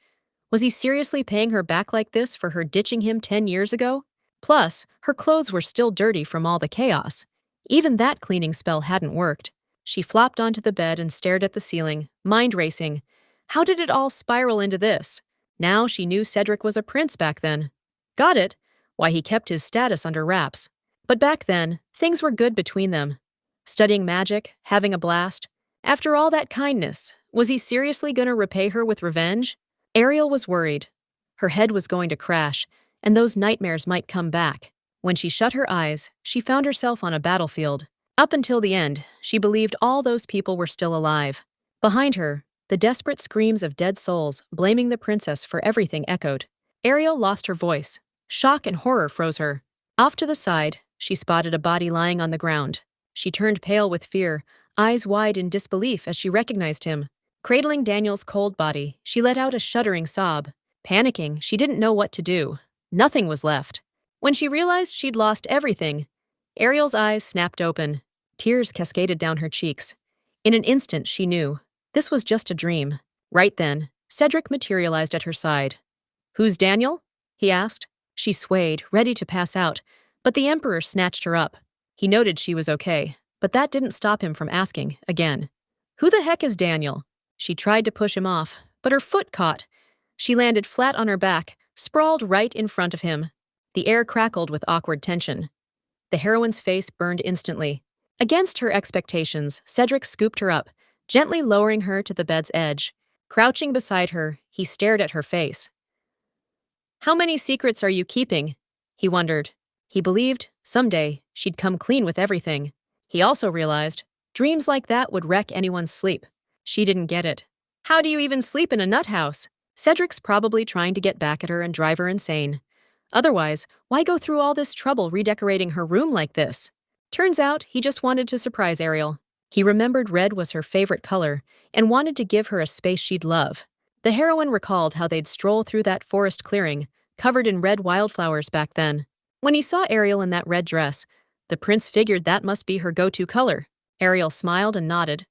S1: Was he seriously paying her back like this for her ditching him 10 years ago? Plus, her clothes were still dirty from all the chaos. Even that cleaning spell hadn't worked. She flopped onto the bed and stared at the ceiling, mind racing. How did it all spiral into this? Now she knew Cedric was a prince back then. Got it, why he kept his status under wraps. But back then, things were good between them. Studying magic, having a blast. After all that kindness, was he seriously going to repay her with revenge? Ariel was worried. Her head was going to crash, and those nightmares might come back. When she shut her eyes, she found herself on a battlefield. Up until the end, she believed all those people were still alive. Behind her, the desperate screams of dead souls blaming the princess for everything echoed. Ariel lost her voice. Shock and horror froze her. Off to the side, she spotted a body lying on the ground. She turned pale with fear, eyes wide in disbelief as she recognized him. Cradling Daniel's cold body, she let out a shuddering sob. Panicking, she didn't know what to do. Nothing was left. When she realized she'd lost everything, Ariel's eyes snapped open. Tears cascaded down her cheeks. In an instant, she knew. This was just a dream. Right then, Cedric materialized at her side. "Who's Daniel?" he asked. She swayed, ready to pass out, but the Emperor snatched her up. He noted she was okay, but that didn't stop him from asking, again. "Who the heck is Daniel?" She tried to push him off, but her foot caught. She landed flat on her back, sprawled right in front of him. The air crackled with awkward tension. The heroine's face burned instantly. Against her expectations, Cedric scooped her up, gently lowering her to the bed's edge. Crouching beside her, he stared at her face. "How many secrets are you keeping?" he wondered. He believed, someday, she'd come clean with everything. He also realized, dreams like that would wreck anyone's sleep. She didn't get it. How do you even sleep in a nut house? Cedric's probably trying to get back at her and drive her insane. Otherwise, why go through all this trouble redecorating her room like this? Turns out, he just wanted to surprise Ariel. He remembered red was her favorite color and wanted to give her a space she'd love. The heroine recalled how they'd stroll through that forest clearing, covered in red wildflowers back then. When he saw Ariel in that red dress, the prince figured that must be her go-to color. Ariel smiled and nodded,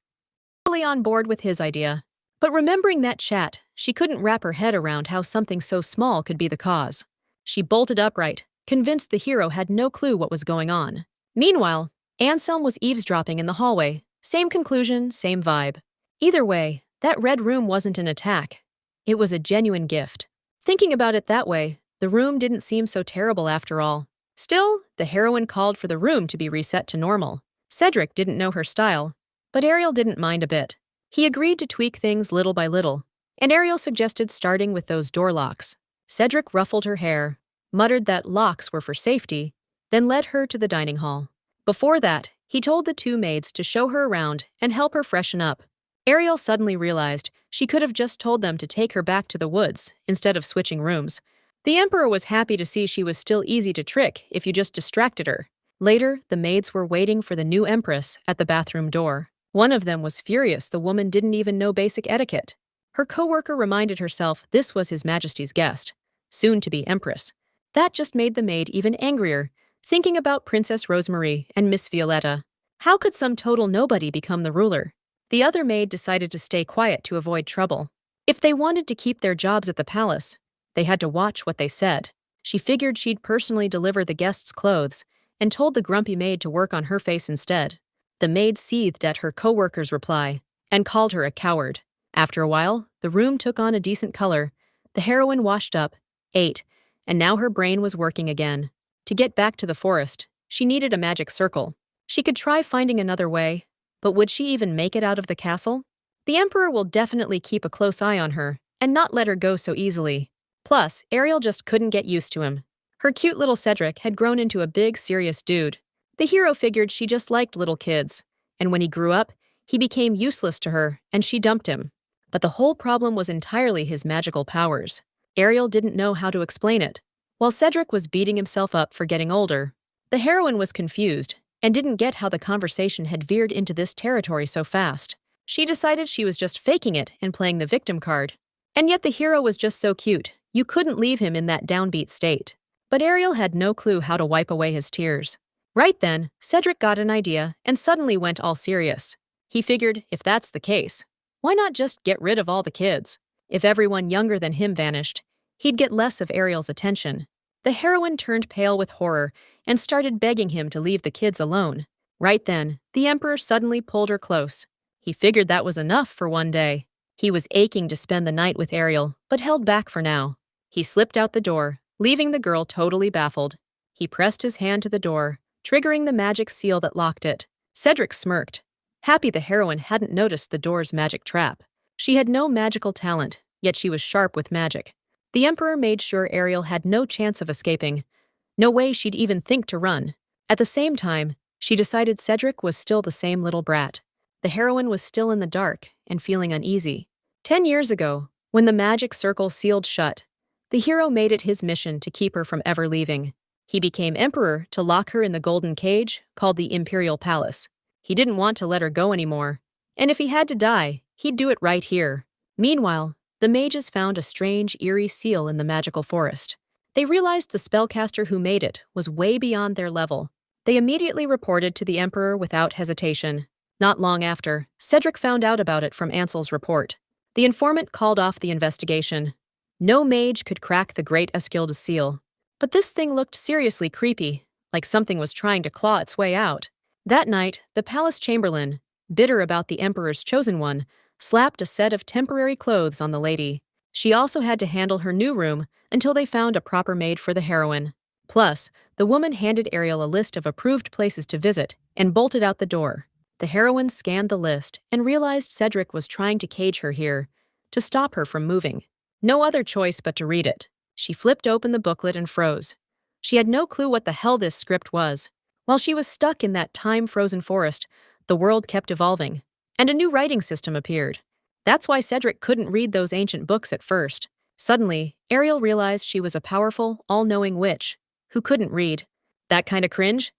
S1: fully on board with his idea. But remembering that chat, she couldn't wrap her head around how something so small could be the cause. She bolted upright, convinced the hero had no clue what was going on. Meanwhile, Anselm was eavesdropping in the hallway. Same conclusion, same vibe. Either way, that red room wasn't an attack. It was a genuine gift. Thinking about it that way, the room didn't seem so terrible after all. Still, the heroine called for the room to be reset to normal. Cedric didn't know her style, but Ariel didn't mind a bit. He agreed to tweak things little by little, and Ariel suggested starting with those door locks. Cedric ruffled her hair, muttered that locks were for safety, then led her to the dining hall. Before that, he told the two maids to show her around and help her freshen up. Ariel suddenly realized she could have just told them to take her back to the woods instead of switching rooms. The Emperor was happy to see she was still easy to trick if you just distracted her. Later, the maids were waiting for the new Empress at the bathroom door. One of them was furious the woman didn't even know basic etiquette. Her coworker reminded herself this was His Majesty's guest, soon to be Empress. That just made the maid even angrier, thinking about Princess Rosemary and Miss Violetta. How could some total nobody become the ruler? The other maid decided to stay quiet to avoid trouble. If they wanted to keep their jobs at the palace, they had to watch what they said. She figured she'd personally deliver the guests' clothes and told the grumpy maid to work on her face instead. The maid seethed at her coworker's reply and called her a coward. After a while, the room took on a decent color. The heroine washed up, ate, and now her brain was working again. To get back to the forest, she needed a magic circle. She could try finding another way, but would she even make it out of the castle? The Emperor will definitely keep a close eye on her and not let her go so easily. Plus, Ariel just couldn't get used to him. Her cute little Cedric had grown into a big, serious dude. The hero figured she just liked little kids, and when he grew up, he became useless to her and she dumped him. But the whole problem was entirely his magical powers. Ariel didn't know how to explain it. While Cedric was beating himself up for getting older, the heroine was confused and didn't get how the conversation had veered into this territory so fast. She decided she was just faking it and playing the victim card. And yet the hero was just so cute, you couldn't leave him in that downbeat state. But Ariel had no clue how to wipe away his tears. Right then, Cedric got an idea and suddenly went all serious. He figured, if that's the case, why not just get rid of all the kids? If everyone younger than him vanished, he'd get less of Ariel's attention. The heroine turned pale with horror and started begging him to leave the kids alone. Right then, the Emperor suddenly pulled her close. He figured that was enough for one day. He was aching to spend the night with Ariel, but held back for now. He slipped out the door, leaving the girl totally baffled. He pressed his hand to the door, triggering the magic seal that locked it. Cedric smirked, happy the heroine hadn't noticed the door's magic trap. She had no magical talent, yet she was sharp with magic. The Emperor made sure Ariel had no chance of escaping. No way she'd even think to run. At the same time, she decided Cedric was still the same little brat. The heroine was still in the dark and feeling uneasy. 10 years ago, when the magic circle sealed shut, the hero made it his mission to keep her from ever leaving. He became emperor to lock her in the golden cage called the Imperial Palace. He didn't want to let her go anymore, and if he had to die, he'd do it right here. Meanwhile, the mages found a strange, eerie seal in the magical forest. They realized the spellcaster who made it was way beyond their level. They immediately reported to the emperor without hesitation. Not long after, Cedric found out about it from Ansel's report. The informant called off the investigation. No mage could crack the Great Eskilda's seal. But this thing looked seriously creepy, like something was trying to claw its way out. That night, the palace chamberlain, bitter about the emperor's chosen one, slapped a set of temporary clothes on the lady. She also had to handle her new room until they found a proper maid for the heroine. Plus, the woman handed Ariel a list of approved places to visit and bolted out the door. The heroine scanned the list and realized Cedric was trying to cage her here, to stop her from moving. No other choice but to read it. She flipped open the booklet and froze. She had no clue what the hell this script was. While she was stuck in that time-frozen forest, the world kept evolving, and a new writing system appeared. That's why Cedric couldn't read those ancient books at first. Suddenly, Ariel realized she was a powerful, all-knowing witch who couldn't read. That kind of cringe?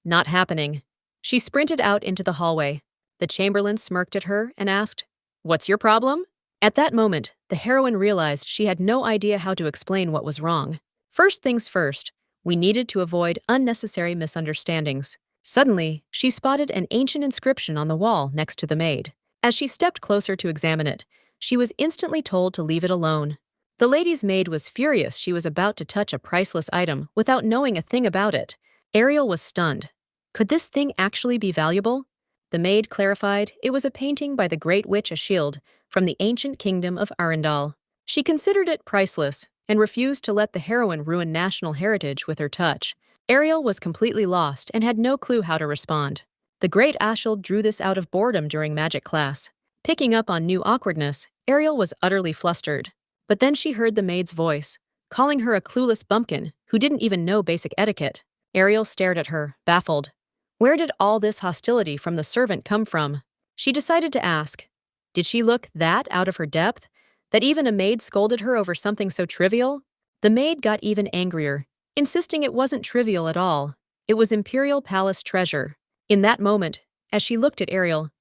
S1: Not happening. She sprinted out into the hallway. The chamberlain smirked at her and asked, "What's your problem?" At that moment, the heroine realized she had no idea how to explain what was wrong. First things first, we needed to avoid unnecessary misunderstandings. Suddenly, she spotted an ancient inscription on the wall next to the maid. As she stepped closer to examine it, she was instantly told to leave it alone. The lady's maid was furious she was about to touch a priceless item without knowing a thing about it. Ariel was stunned. Could this thing actually be valuable? The maid clarified it was a painting by the great witch Ashild from the ancient kingdom of Arendal. She considered it priceless and refused to let the heroine ruin national heritage with her touch. Ariel was completely lost and had no clue how to respond. The great Ashild drew this out of boredom during magic class. Picking up on new awkwardness, Ariel was utterly flustered. But then she heard the maid's voice, calling her a clueless bumpkin who didn't even know basic etiquette. Ariel stared at her, baffled. Where did all this hostility from the servant come from? She decided to ask. Did she look that out of her depth, that even a maid scolded her over something so trivial? The maid got even angrier, insisting it wasn't trivial at all. It was Imperial Palace treasure. In that moment, as she looked at Ariel,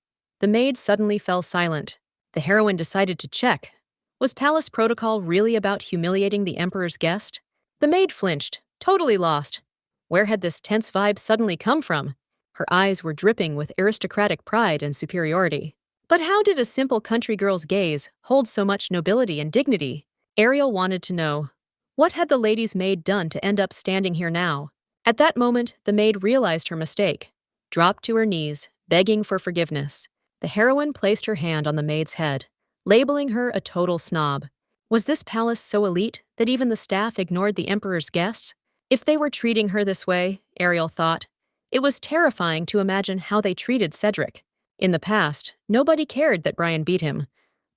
S1: the maid suddenly fell silent. The heroine decided to check. Was palace protocol really about humiliating the emperor's guest? The maid flinched, totally lost. Where had this tense vibe suddenly come from? Her eyes were dripping with aristocratic pride and superiority. But how did a simple country girl's gaze hold so much nobility and dignity? Ariel wanted to know. What had the lady's maid done to end up standing here now? At that moment, the maid realized her mistake, dropped to her knees, begging for forgiveness. The heroine placed her hand on the maid's head, labeling her a total snob. Was this palace so elite that even the staff ignored the emperor's guests? If they were treating her this way, Ariel thought, it was terrifying to imagine how they treated Cedric. In the past, nobody cared that Brian beat him,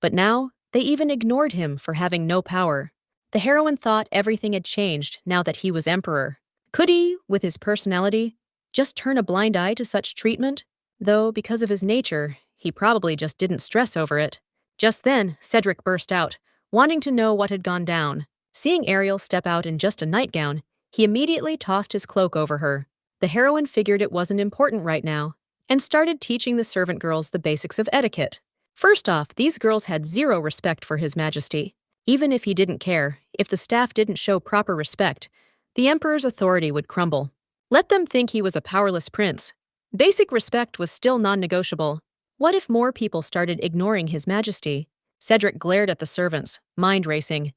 S1: but now they even ignored him for having no power. The heroine thought everything had changed now that he was emperor. Could he, with his personality, just turn a blind eye to such treatment? Though, because of his nature, he probably just didn't stress over it. Just then, Cedric burst out, wanting to know what had gone down. Seeing Ariel step out in just a nightgown, he immediately tossed his cloak over her. The heroine figured it wasn't important right now, and started teaching the servant girls the basics of etiquette. First off, these girls had zero respect for His Majesty. Even if he didn't care, if the staff didn't show proper respect, the emperor's authority would crumble. Let them think he was a powerless prince. Basic respect was still non-negotiable. What if more people started ignoring His Majesty? Cedric glared at the servants, mind racing.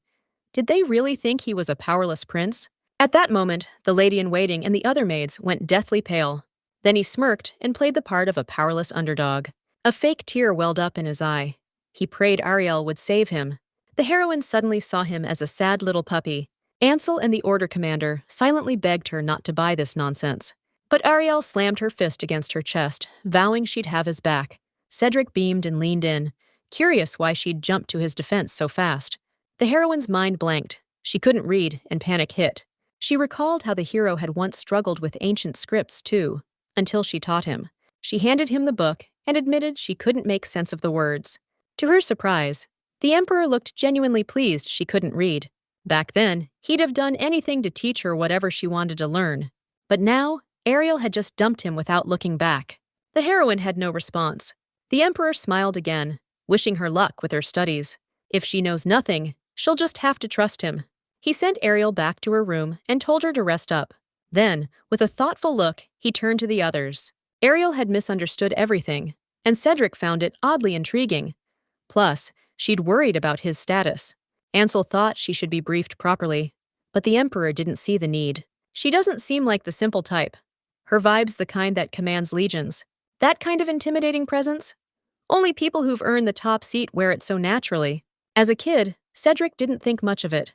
S1: Did they really think he was a powerless prince? At that moment, the lady-in-waiting and the other maids went deathly pale. Then he smirked and played the part of a powerless underdog. A fake tear welled up in his eye. He prayed Ariel would save him. The heroine suddenly saw him as a sad little puppy. Ansel and the order commander silently begged her not to buy this nonsense. But Ariel slammed her fist against her chest, vowing she'd have his back. Cedric beamed and leaned in, curious why she'd jumped to his defense so fast. The heroine's mind blanked. She couldn't read, and panic hit. She recalled how the hero had once struggled with ancient scripts, too, until she taught him. She handed him the book and admitted she couldn't make sense of the words. To her surprise, the emperor looked genuinely pleased she couldn't read. Back then, he'd have done anything to teach her whatever she wanted to learn. But now, Ariel had just dumped him without looking back. The heroine had no response. The emperor smiled again, wishing her luck with her studies. If she knows nothing, she'll just have to trust him. He sent Ariel back to her room and told her to rest up. Then, with a thoughtful look, he turned to the others. Ariel had misunderstood everything, and Cedric found it oddly intriguing. Plus, she'd worried about his status. Ansel thought she should be briefed properly, but the emperor didn't see the need. She doesn't seem like the simple type. Her vibe's the kind that commands legions. That kind of intimidating presence? Only people who've earned the top seat wear it so naturally. As a kid, Cedric didn't think much of it.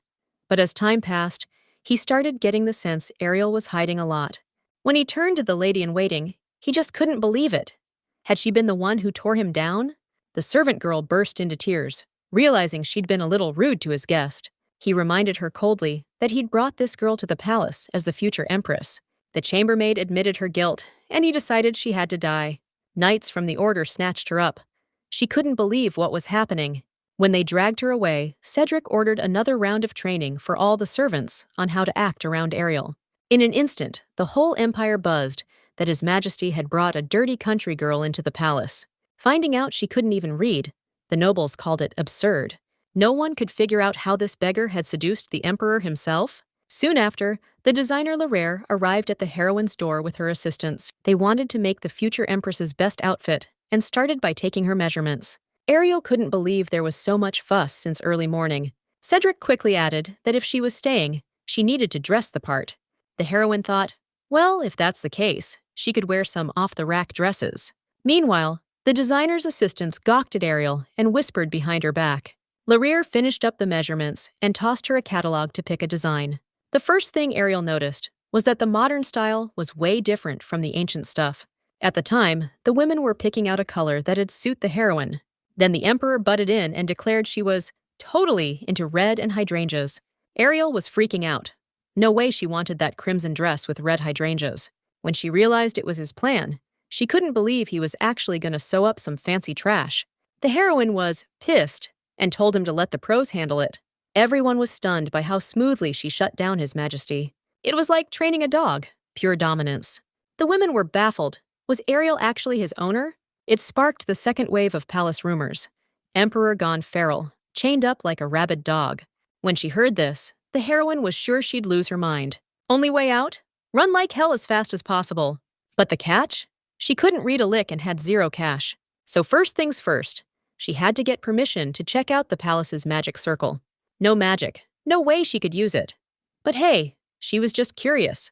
S1: But as time passed, he started getting the sense Ariel was hiding a lot. When he turned to the lady-in-waiting, he just couldn't believe it. Had she been the one who tore him down? The servant girl burst into tears, realizing she'd been a little rude to his guest. He reminded her coldly that he'd brought this girl to the palace as the future empress. The chambermaid admitted her guilt, and he decided she had to die. Knights from the order snatched her up. She couldn't believe what was happening. When they dragged her away, Cedric ordered another round of training for all the servants on how to act around Ariel. In an instant, the whole empire buzzed that His Majesty had brought a dirty country girl into the palace. Finding out she couldn't even read, the nobles called it absurd. No one could figure out how this beggar had seduced the emperor himself. Soon after, the designer Larrere arrived at the heroine's door with her assistants. They wanted to make the future empress's best outfit and started by taking her measurements. Ariel couldn't believe there was so much fuss since early morning. Cedric quickly added that if she was staying, she needed to dress the part. The heroine thought, well, if that's the case, she could wear some off-the-rack dresses. Meanwhile, the designer's assistants gawked at Ariel and whispered behind her back. Larrere finished up the measurements and tossed her a catalog to pick a design. The first thing Ariel noticed was that the modern style was way different from the ancient stuff. At the time, the women were picking out a color that'd suit the heroine. Then the emperor butted in and declared she was totally into red and hydrangeas. Ariel was freaking out. No way she wanted that crimson dress with red hydrangeas. When she realized it was his plan, she couldn't believe he was actually going to sew up some fancy trash. The heroine was pissed and told him to let the pros handle it. Everyone was stunned by how smoothly she shut down His Majesty. It was like training a dog, pure dominance. The women were baffled. Was Ariel actually his owner? It sparked the second wave of palace rumors. Emperor gone feral, chained up like a rabid dog. When she heard this, the heroine was sure she'd lose her mind. Only way out? Run like hell as fast as possible. But the catch? She couldn't read a lick and had zero cash. So first things first, she had to get permission to check out the palace's magic circle. No magic. No way she could use it. But hey, she was just curious.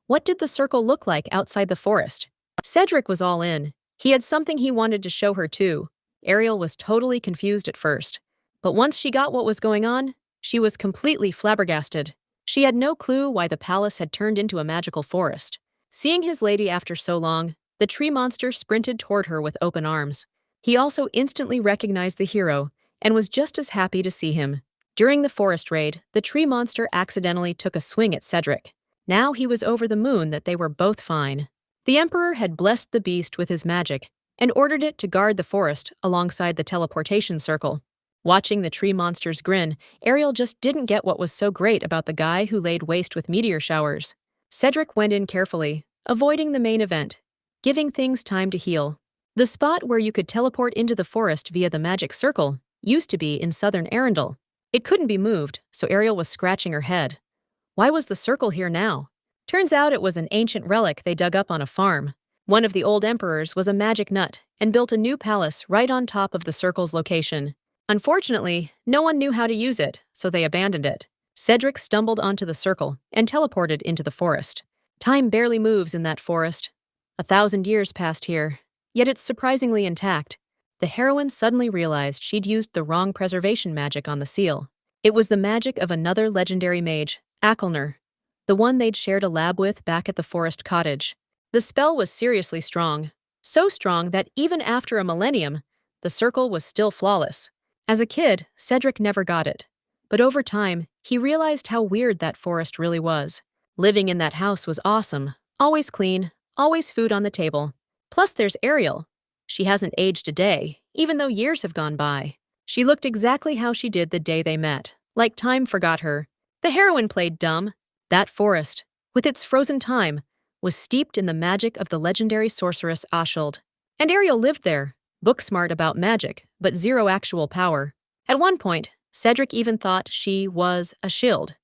S1: What did the circle look like outside the forest? Cedric was all in. He had something he wanted to show her too. Ariel was totally confused at first. But once she got what was going on, she was completely flabbergasted. She had no clue why the palace had turned into a magical forest. Seeing his lady after so long, the tree monster sprinted toward her with open arms. He also instantly recognized the hero and was just as happy to see him. During the forest raid, the tree monster accidentally took a swing at Cedric. Now he was over the moon that they were both fine. The Emperor had blessed the beast with his magic and ordered it to guard the forest alongside the teleportation circle. Watching the tree monster's grin, Ariel just didn't get what was so great about the guy who laid waste with meteor showers. Cedric went in carefully, avoiding the main event, giving things time to heal. The spot where you could teleport into the forest via the magic circle used to be in southern Arundel. It couldn't be moved, so Ariel was scratching her head. Why was the circle here now? Turns out it was an ancient relic they dug up on a farm. One of the old emperors was a magic nut and built a new palace right on top of the circle's location. Unfortunately, no one knew how to use it, so they abandoned it. Cedric stumbled onto the circle and teleported into the forest. Time barely moves in that forest. 1,000 years passed here, yet it's surprisingly intact. The heroine suddenly realized she'd used the wrong preservation magic on the seal. It was the magic of another legendary mage, Akelner, the one they'd shared a lab with back at the forest cottage. The spell was seriously strong, so strong that even after a millennium, the circle was still flawless. As a kid, Cedric never got it. But over time, he realized how weird that forest really was. Living in that house was awesome. Always clean, always food on the table. Plus there's Ariel. She hasn't aged a day, even though years have gone by. She looked exactly how she did the day they met, like time forgot her. The heroine played dumb. That forest, with its frozen time, was steeped in the magic of the legendary sorceress Ashild. And Ariel lived there, book-smart about magic, but zero actual power. At one point, Cedric even thought she was a shield.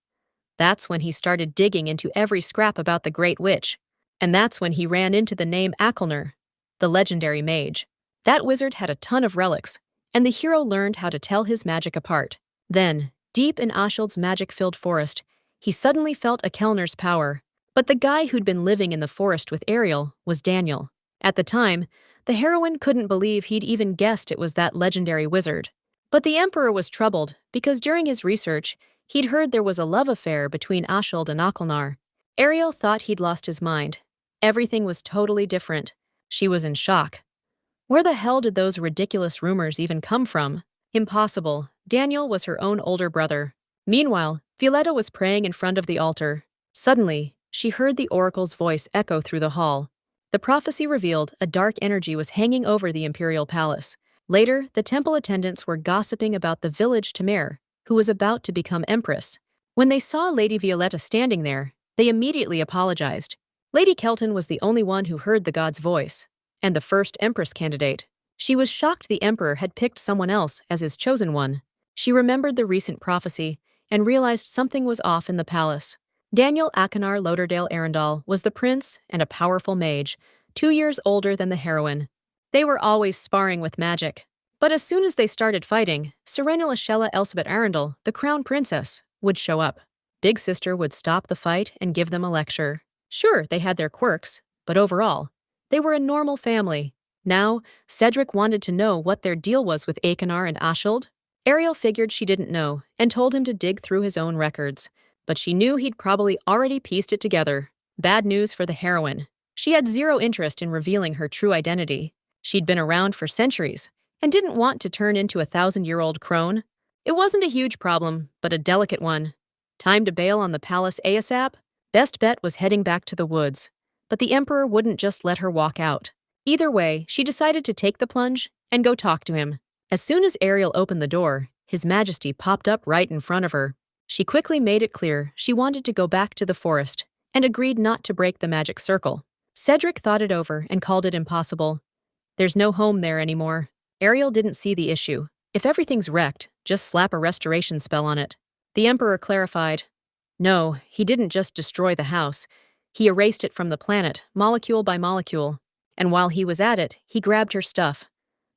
S1: That's when he started digging into every scrap about the Great Witch. And that's when he ran into the name Akelner, the legendary mage. That wizard had a ton of relics, and the hero learned how to tell his magic apart. Then, deep in Ashild's magic-filled forest, he suddenly felt Akelner's power. But the guy who'd been living in the forest with Ariel was Daniel. At the time, the heroine couldn't believe he'd even guessed it was that legendary wizard. But the Emperor was troubled because during his research, he'd heard there was a love affair between Ashild and Akelnar. Ariel thought he'd lost his mind. Everything was totally different. She was in shock. Where the hell did those ridiculous rumors even come from? Impossible. Daniel was her own older brother. Meanwhile, Violetta was praying in front of the altar. Suddenly, she heard the oracle's voice echo through the hall. The prophecy revealed a dark energy was hanging over the imperial palace. Later, the temple attendants were gossiping about the village Tamer, who was about to become empress. When they saw Lady Violetta standing there, they immediately apologized. Lady Kelton was the only one who heard the god's voice, and the first empress candidate. She was shocked the emperor had picked someone else as his chosen one. She remembered the recent prophecy and realized something was off in the palace. Daniel Akenar Lauderdale Arundel was the prince and a powerful mage, 2 years older than the heroine. They were always sparring with magic. But as soon as they started fighting, Serena Lashella Elsbeth Arundel, the crown princess, would show up. Big Sister would stop the fight and give them a lecture. Sure, they had their quirks, but overall, they were a normal family. Now, Cedric wanted to know what their deal was with Akenar and Ashild. Ariel figured she didn't know and told him to dig through his own records. But she knew he'd probably already pieced it together. Bad news for the heroine. She had zero interest in revealing her true identity. She'd been around for centuries and didn't want to turn into a 1,000-year-old crone. It wasn't a huge problem, but a delicate one. Time to bail on the palace ASAP? Best bet was heading back to the woods. But the Emperor wouldn't just let her walk out. Either way, she decided to take the plunge and go talk to him. As soon as Ariel opened the door, His Majesty popped up right in front of her. She quickly made it clear she wanted to go back to the forest and agreed not to break the magic circle. Cedric thought it over and called it impossible. There's no home there anymore. Ariel didn't see the issue. If everything's wrecked, just slap a restoration spell on it. The Emperor clarified. No, he didn't just destroy the house. He erased it from the planet, molecule by molecule. And while he was at it, he grabbed her stuff.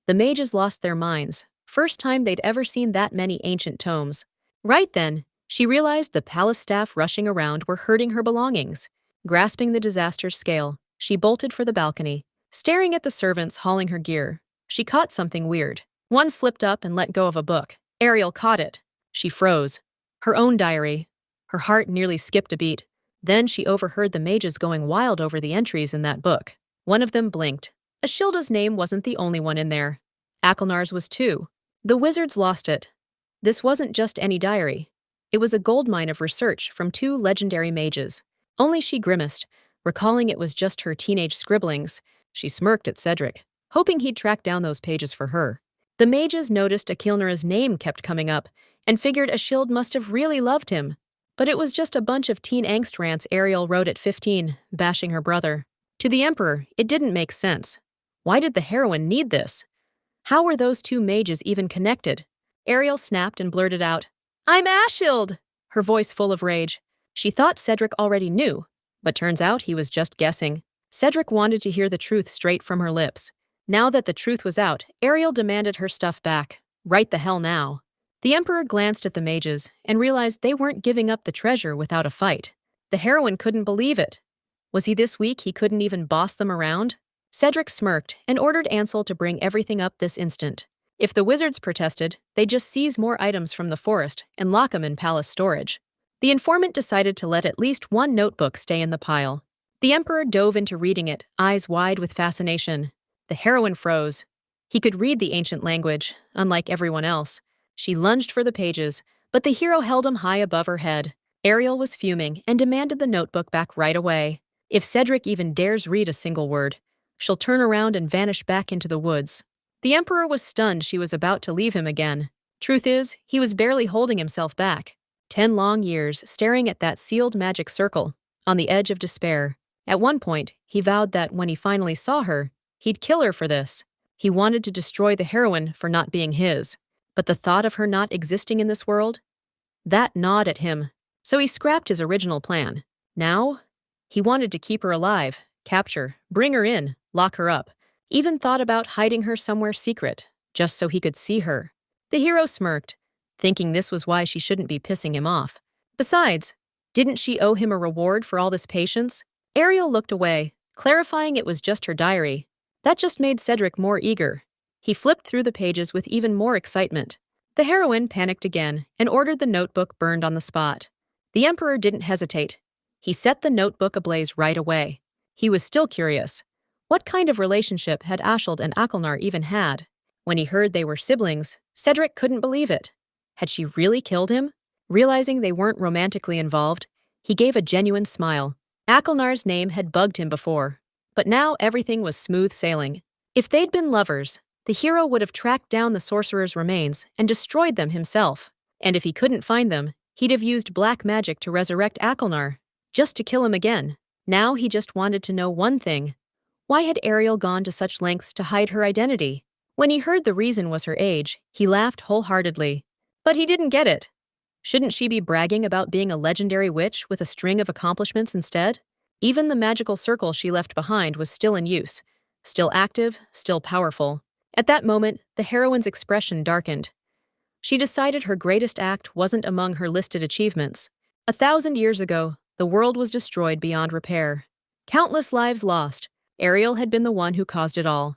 S1: The mages lost their minds. First time they'd ever seen that many ancient tomes. Right then, she realized the palace staff rushing around were hurting her belongings. Grasping the disaster's scale, she bolted for the balcony, staring at the servants hauling her gear. She caught something weird. One slipped up and let go of a book. Ariel caught it. She froze. Her own diary. Her heart nearly skipped a beat. Then she overheard the mages going wild over the entries in that book. One of them blinked. Ashilda's name wasn't the only one in there. Akelnar's was too. The wizards lost it. This wasn't just any diary. It was a goldmine of research from two legendary mages. Only she grimaced, recalling it was just her teenage scribblings. She smirked at Cedric, hoping he'd track down those pages for her. The mages noticed Akilnara's name kept coming up and figured Ashild must have really loved him. But it was just a bunch of teen angst rants Ariel wrote at 15, bashing her brother. To the Emperor, it didn't make sense. Why did the heroine need this? How were those two mages even connected? Ariel snapped and blurted out, "I'm Ashild!" Her voice full of rage. She thought Cedric already knew, but turns out he was just guessing. Cedric wanted to hear the truth straight from her lips. Now that the truth was out, Ariel demanded her stuff back. Right the hell now. The Emperor glanced at the mages and realized they weren't giving up the treasure without a fight. The heroine couldn't believe it. Was he this weak he couldn't even boss them around? Cedric smirked and ordered Ansel to bring everything up this instant. If the wizards protested, they'd just seize more items from the forest and lock them in palace storage. The informant decided to let at least one notebook stay in the pile. The Emperor dove into reading it, eyes wide with fascination. The heroine froze. He could read the ancient language, unlike everyone else. She lunged for the pages, but the hero held him high above her head. Ariel was fuming and demanded the notebook back right away. If Cedric even dares read a single word, she'll turn around and vanish back into the woods. The Emperor was stunned she was about to leave him again. Truth is, he was barely holding himself back. 10 long years staring at that sealed magic circle, on the edge of despair. At one point, he vowed that when he finally saw her, he'd kill her for this. He wanted to destroy the heroine for not being his. But the thought of her not existing in this world? That gnawed at him. So he scrapped his original plan. Now, he wanted to keep her alive, capture, bring her in, lock her up. Even thought about hiding her somewhere secret, just so he could see her. The hero smirked, thinking this was why she shouldn't be pissing him off. Besides, didn't she owe him a reward for all this patience? Ariel looked away, clarifying it was just her diary. That just made Cedric more eager. He flipped through the pages with even more excitement. The heroine panicked again and ordered the notebook burned on the spot. The Emperor didn't hesitate. He set the notebook ablaze right away. He was still curious. What kind of relationship had Ashild and Akelnar even had? When he heard they were siblings, Cedric couldn't believe it. Had she really killed him? Realizing they weren't romantically involved, he gave a genuine smile. Akelnar's name had bugged him before, but now everything was smooth sailing. If they'd been lovers, the hero would have tracked down the sorcerer's remains and destroyed them himself. And if he couldn't find them, he'd have used black magic to resurrect Akelnar, just to kill him again. Now he just wanted to know one thing. Why had Ariel gone to such lengths to hide her identity? When he heard the reason was her age, he laughed wholeheartedly. But he didn't get it. Shouldn't she be bragging about being a legendary witch with a string of accomplishments instead? Even the magical circle she left behind was still in use, still active, still powerful. At that moment, the heroine's expression darkened. She decided her greatest act wasn't among her listed achievements. 1,000 years ago, the world was destroyed beyond repair. Countless lives lost. Ariel had been the one who caused it all.